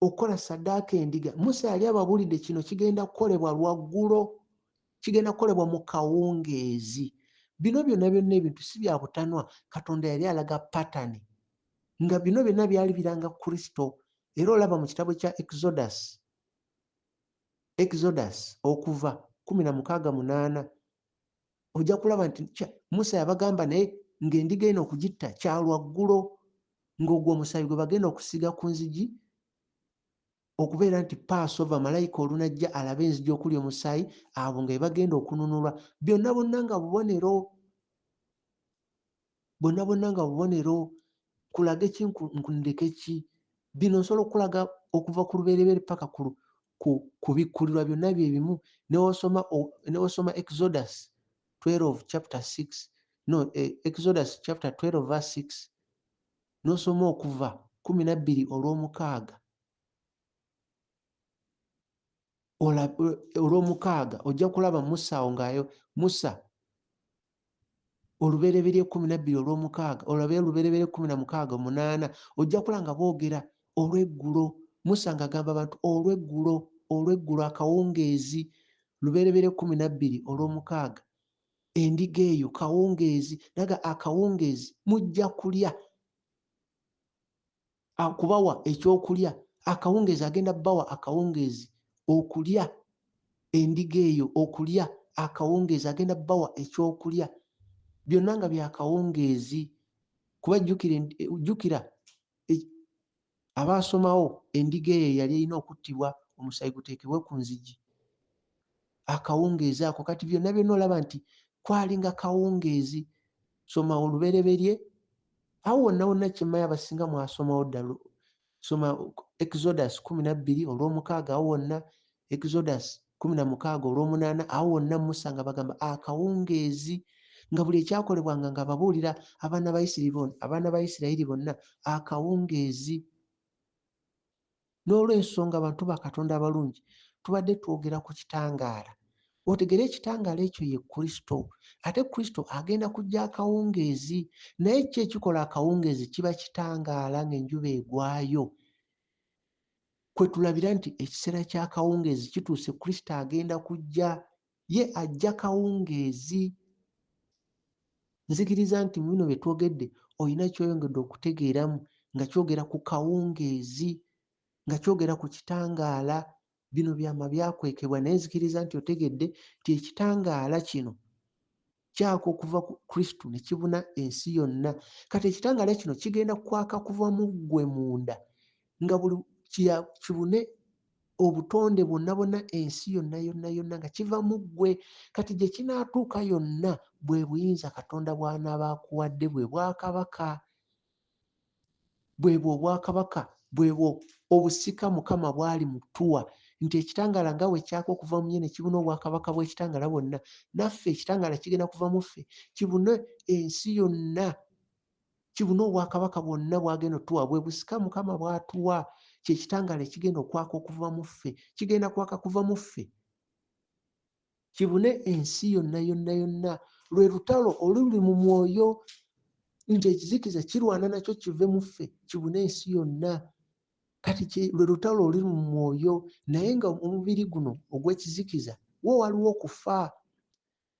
okukola ssaddaaka endiga, Musa yali ababuulidde kino kigenda kukolebwa lwa ggulo, kigenda kukolebwa mu kawungeezi. Bino byonna ebintu si bya butanwa. Katonda yali alaga patani nga bino byonna byali biranga Kristo. Era olaba mu kitabo kya Exodus Okuva 16:8 ojja kulaba nti Musa yabagamba naye ng'endiga eno okugitta kya lwa ggulo, ng'ogwo omusaayi gwe bagenda okusiga ku nzigi, okubeera nti Passover, malayika olunajja alabe enzigi okuli omusaayi, abo nga bagenda okununulwa. Bonna nga bubonero. Kulage ki nkundeke ki? Bino nsobola okulaga okuva ku Lubereberye paka ku bikkulirwa byonna bye bimu. Ne wasoma Exodus 12 chapter 6, Exodus chapter 12 verse 6, n'osoma Okuva 12:6 olw'omukaaga ojja kulaba Musa awo Musa Olubereberye 12:6, olabe Olubereberye 16:8, ojja kulaba nga boogera olw'eggulo. Musa ng'agamba abantu olw'eggulo akawungeezi. Lubereberye 12:6, endiga eyo kawungeezi, naga akawungeezi mujja kulya, akubawa ekyokulya. Akawungeezi agenda bawa akawungeezi okulya, endiga eyo okulya, akawungeezi agenda bawa ekyokulya. Byonna nga bya kawungeezi. Kuba jjukira abaasomawo, endiga eyo yali erina okuttibwa, omusaayi guteekebwe ku nzigi, akawungeezi ako. Kati byonna olaba nti kwalinga kawungeezi. Soma Olubereberye, awo wonna kyemmanyi abasinga mwasomawo ddala. Soma Exodus 12:6, awo wonna Exodus 16:8, awo wonna Musa nga bagamba akawungeezi, nga buli ekyakolebwanga nga babuulira abaana ba Isirayiri bonna akawungeezi. N'olw'ensonga abantu ba Katonda abalungi, tubadde twogera ku kitangaala, otegere ekitangaala ekyo ye Kristo. Ate Kristo agenda kujja akawungeezi, naye ki ekikola akawungeezi? Kiba kitangaala ng'enjuba egwayo. Kwe tulabira nti ekiseera ky'akawungeezi kituuse, Kristo agenda kujja, ye ajja kawungeezi. Nzikiriza nti mu bino bye twogedde olina ky'oyongedde okutegeeramu nga kyogera ku kawungeezi, nga kyogera ku kitangaala. Bino byama byakwekebwa, naye nzikiriza nti otegedde nti ekitangaala kino kyaka okuva ku Kristo ne kibuna ensi yonna. Kati ekitangaala kino kigenda kwaka kuva mu ggwe munda, nga buli kibune obutonde bwonna bwonna, ensi yonna yonna yonna nga kiva mu ggwe. Kati gye kinaatuuka yonna bwe buyinza Katonda bw'anaaba akuwadde, bwe bwakabaka, bwebwo obwakabaka, bwebwo obusika Mukama bw'ali mutuwa, nti ekitangaala nga bwe kyaka okuva mu ye ne kibuna obwakabaka bw'ekitangaala bwonna, naffe ekitangaala kigenda kuva mu ffe kibune ensi yonna, kibune obwakabaka bwonna bw'agenda otuwa. Bwe busika Mukama bw'atuwa, kyekitangaala ekigenda okwaka okuva mu ffe, kigenda kwaka kuva mu ffe kibune ensi yonna yonna yonna. Lwe lutalo oluli mu mwoyo, nti ekizikiza kirwana nakyo kive mu ffe kibune ensi yonna. Kati lwe lutalo oluli mu mwoyo, naye nga omubiri guno ogw'ekizikiza wo waliwo okufa.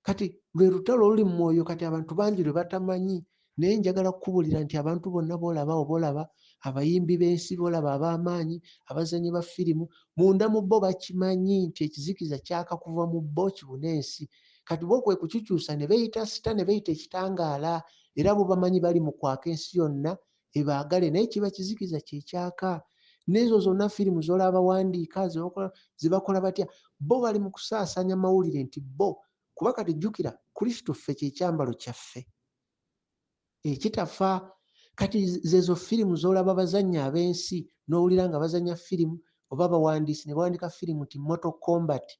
Kati lwe lutalo oluli mu mwoyo, kati abantu bangi lwe batamanyi, naye njagala kukubuulira nti abantu bonna boolaba, oba olaba abayimbi b'ensi, boolaba ab'amaanyi, abazannyi ba firimu, munda mu bo bakimanyi nti ekizikiza kyaka kuva mu bo kibune ensi. Kati bo kwe kukikyusa ne beeyita sita, ne beeyita ekitangaala, era bo bamanyi bali mu kwaka ensi yonna ebaagale, naye kiba kizikiza kyekyaka. N'ezo zonna firimu z'olaba bawandiika ze bakola batya, bo bali mu kusaasaanya mawulire nti bo, kuba kati jjukira Kristo ffe kyekyambalo kyaffe ekitafa. Kati zezo firimu z'olaba bazannya ab'ensi, n'owulira nga bazannya firimu oba abawandiisi ne bawandiika firimu nti Mortal Kombat.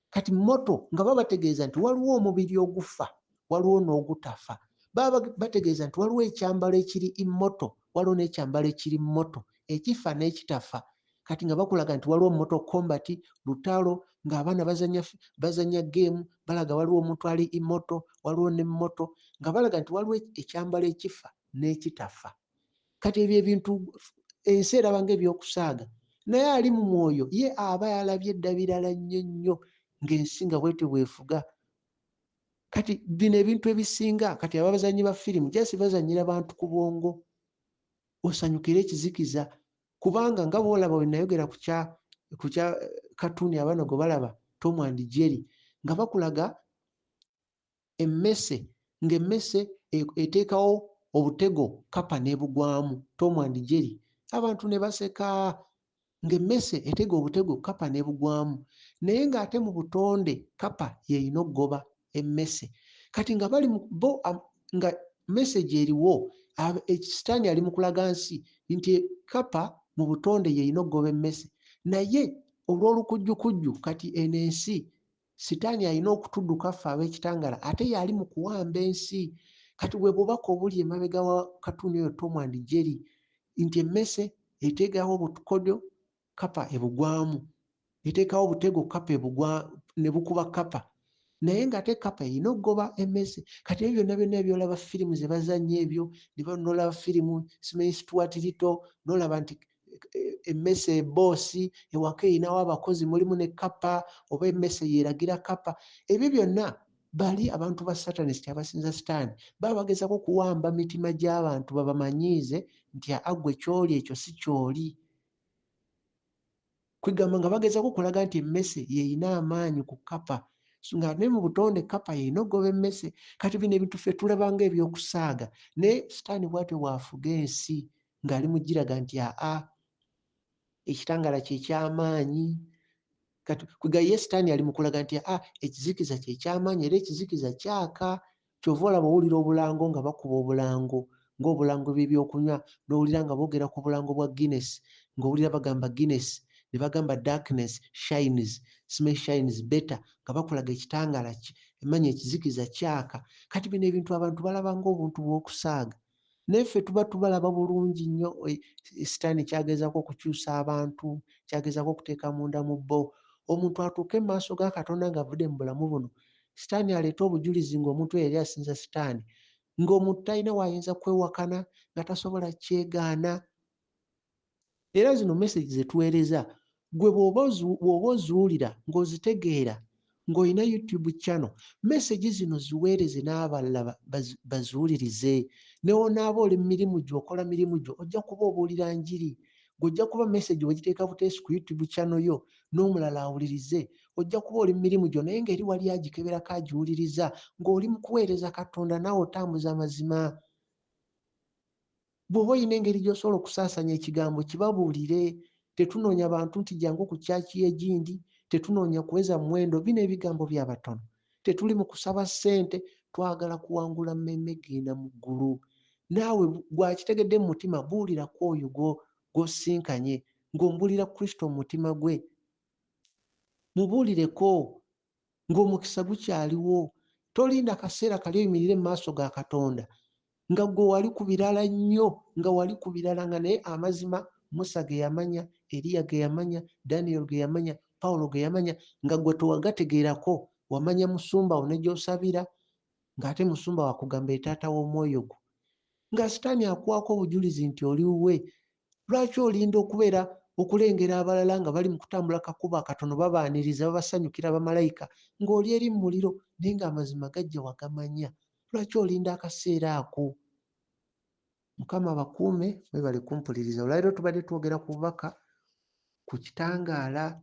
Kati moto nga babategeeza nti waliwo omubiri ogufa, waliwo n'ogutafa. Baba bategeeza nti waliwo ekyambalo ekiri immoto, waliwo n'ekyambalo ekiri moto, ekifa n'ekitafa. Kati nga bakulaga nti waliwo Mortal Kombat, lutalo, ng'abaana bazannya geemu, balaga waliwo omuntu ali immoto, waliwo ne moto, nga balaga nti waliwo ekyambalo ekifa n'ekitafa. Kati ebyo ebintu ensi eraba ng'ebyokusaaga, naye ali mu mwoyo ye aba yalabye edda birala nnyo nnyo, ng'ensi nga bwetyo bwefuga. Kati bino ebintu ebisinga, kati abazannyi ba firimu jasi bazannyira bantu ku bwongo, osanyukire ekizikiza, kubanga nga bw'olaba bwe nayogera ku kya katuuni abaana gwe balaba Tom and Jerry, nga bakulaga emmese, ng'emmese eteekawo obutego Kapa n'ebugwamu, Tom and Jerry, abantu ne baseka, ng'emmese etega obutego Kapa n'ebugwamu, naye ng'ate mu butonde Kapa yeeyina okugoba emmese. Kati nga bali bo nga message eriwo, ekisitaani ali mu kulaga nsi nti Kapa mu butonde yeeyina okugoba emmese, naye olw'olukujjukujju kati eno ensi sitaani alina okutudduka ffe ab'ekitangaala, ate yali mu kuwamba ensi. Kati bwe bubaka obuli emabega wa katuuni oyo Tom and Jerry, nti emmese etegawo obukodyo Kapa ebugwamu, eteekawo obutego Kapa ne bukuba Kapa, naye ng'ate Kapa erina okugoba emmese. Kati ebyo byonna byonna byolaba firimu ze bazannya ebyo, n'olaba firimu simanyi Stuart Little, n'olaba nti emmese eboosi ewaka erinawo abakozi mulimu ne Kapa, oba emmese yeeragira Kapa. Ebyo byonna bali abantu ba satanisiti abasinza sitaani baba bagezaako kuwamba mitima gy'abantu babamanyiize nti ggwe ky'oli ekyo si ky'oli. Kwegamba nga bagezaako kulaga nti emmese yeeyina amaanyi ku Kapa, nga ne mu butonde Kapa yeeyina okugoba emmese. Kati bino ebintu ffe tulaba ng'ebyokusaaga, naye sitaani bw'atyo bw'afuga ensi ng'ali mu giraga nti ekitangaala kyekyamaanyi. Kati kwega ye sitaani ali mu kulaga nti ekizikiza kyekyamaanyi era ekizikiza kyaka. Kyova olaba owulira obulango nga bakuba obulango, ng'obulango bw'ebyokunywa, n'owulira nga boogera ku bulango bwa Guinness, ng'owulira bagamba Guinness, ne bagamba darkness shines, simanyi shines better, nga bakulaga ekitangaala emanyi ekizikiza kyaka. Kati bino ebintu abantu balaba ng'obuntu bw'okusaaga, naye ffe tuba tubalaba bulungi nnyo. Sitaani kyagezaako okukyusa abantu, kyagezaako okuteeka munda mu bo, omuntu atuuke mu maaso ga Katonda ng'avudde mu bulamu buno, sitaani aleete obujulizi ng'omuntu oyo yali asinza sitaani, ng'omuntu talina w'ayinza kwewakana, nga tasobola kyegaana. Era zino message ze tuweereza gwe bw'oba oziwulira ng'ozitegeera ng'olina YouTube channel, message zino ziweereze n'abalala baziwulirize. Ne wonaaba oli mu mirimu gyo, okola mirimu gyo, ojja kuba obuulira njiri. Gojja kuba message wagiteeka buteesi ku YouTube channel yo n'omulala awulirize. Ojja kuba oli mu mirimu gyo naye ng'eri wali agikeberako agiwuliriza, ng'oli mu kuweereza Katonda naawe otambuza mazima. Bw'oba olina engeri gy'osobola okusaasaanya ekigambo kibabuulire. Tetunoonya bantu nti jangu ku kyaki egindi, tetunoonya kuweza muwendo. Bino ebigambo by'abatono. Tetuli mu kusaba ssente, twagala kuwangula mmemme genda mu ggulu. Naawe gwakitegedde mu mutima buulirako oyo gw'osinkanye ng'ombuulira Kristo mu mutima gwe. Mubuulireko ng'omukisa gukyaliwo. Tolinda kaseera kali oyimirire mu maaso ga Katonda nga gwe wali ku birala nnyo, nga wali ku birala nga naye amazima Musa ge yamanya, Eriya ge yamanya, Daniel ge yamanya, Pawulo ge yamanya, nga gwe tewagategeerako. Wamanya musumba wo ne gy'osabira, ng'ate musumba wakugamba taata w'omwoyo gwo. Nga sitaani akuwaako obujulizi nti oli wuwe, lwaki olinda okulengera abalala nga bali mu kutambula kakubo akatono babaaniriza, babasanyukira bamalayika, ng'oli eri mu muliro naye ng'amazima gajja wagamanya? Lwaki olinda akaseera ako? Mukama abakuume, mwebale kumpuliriza. Olwaleero tubadde twogera ku bubaka ku kitangaala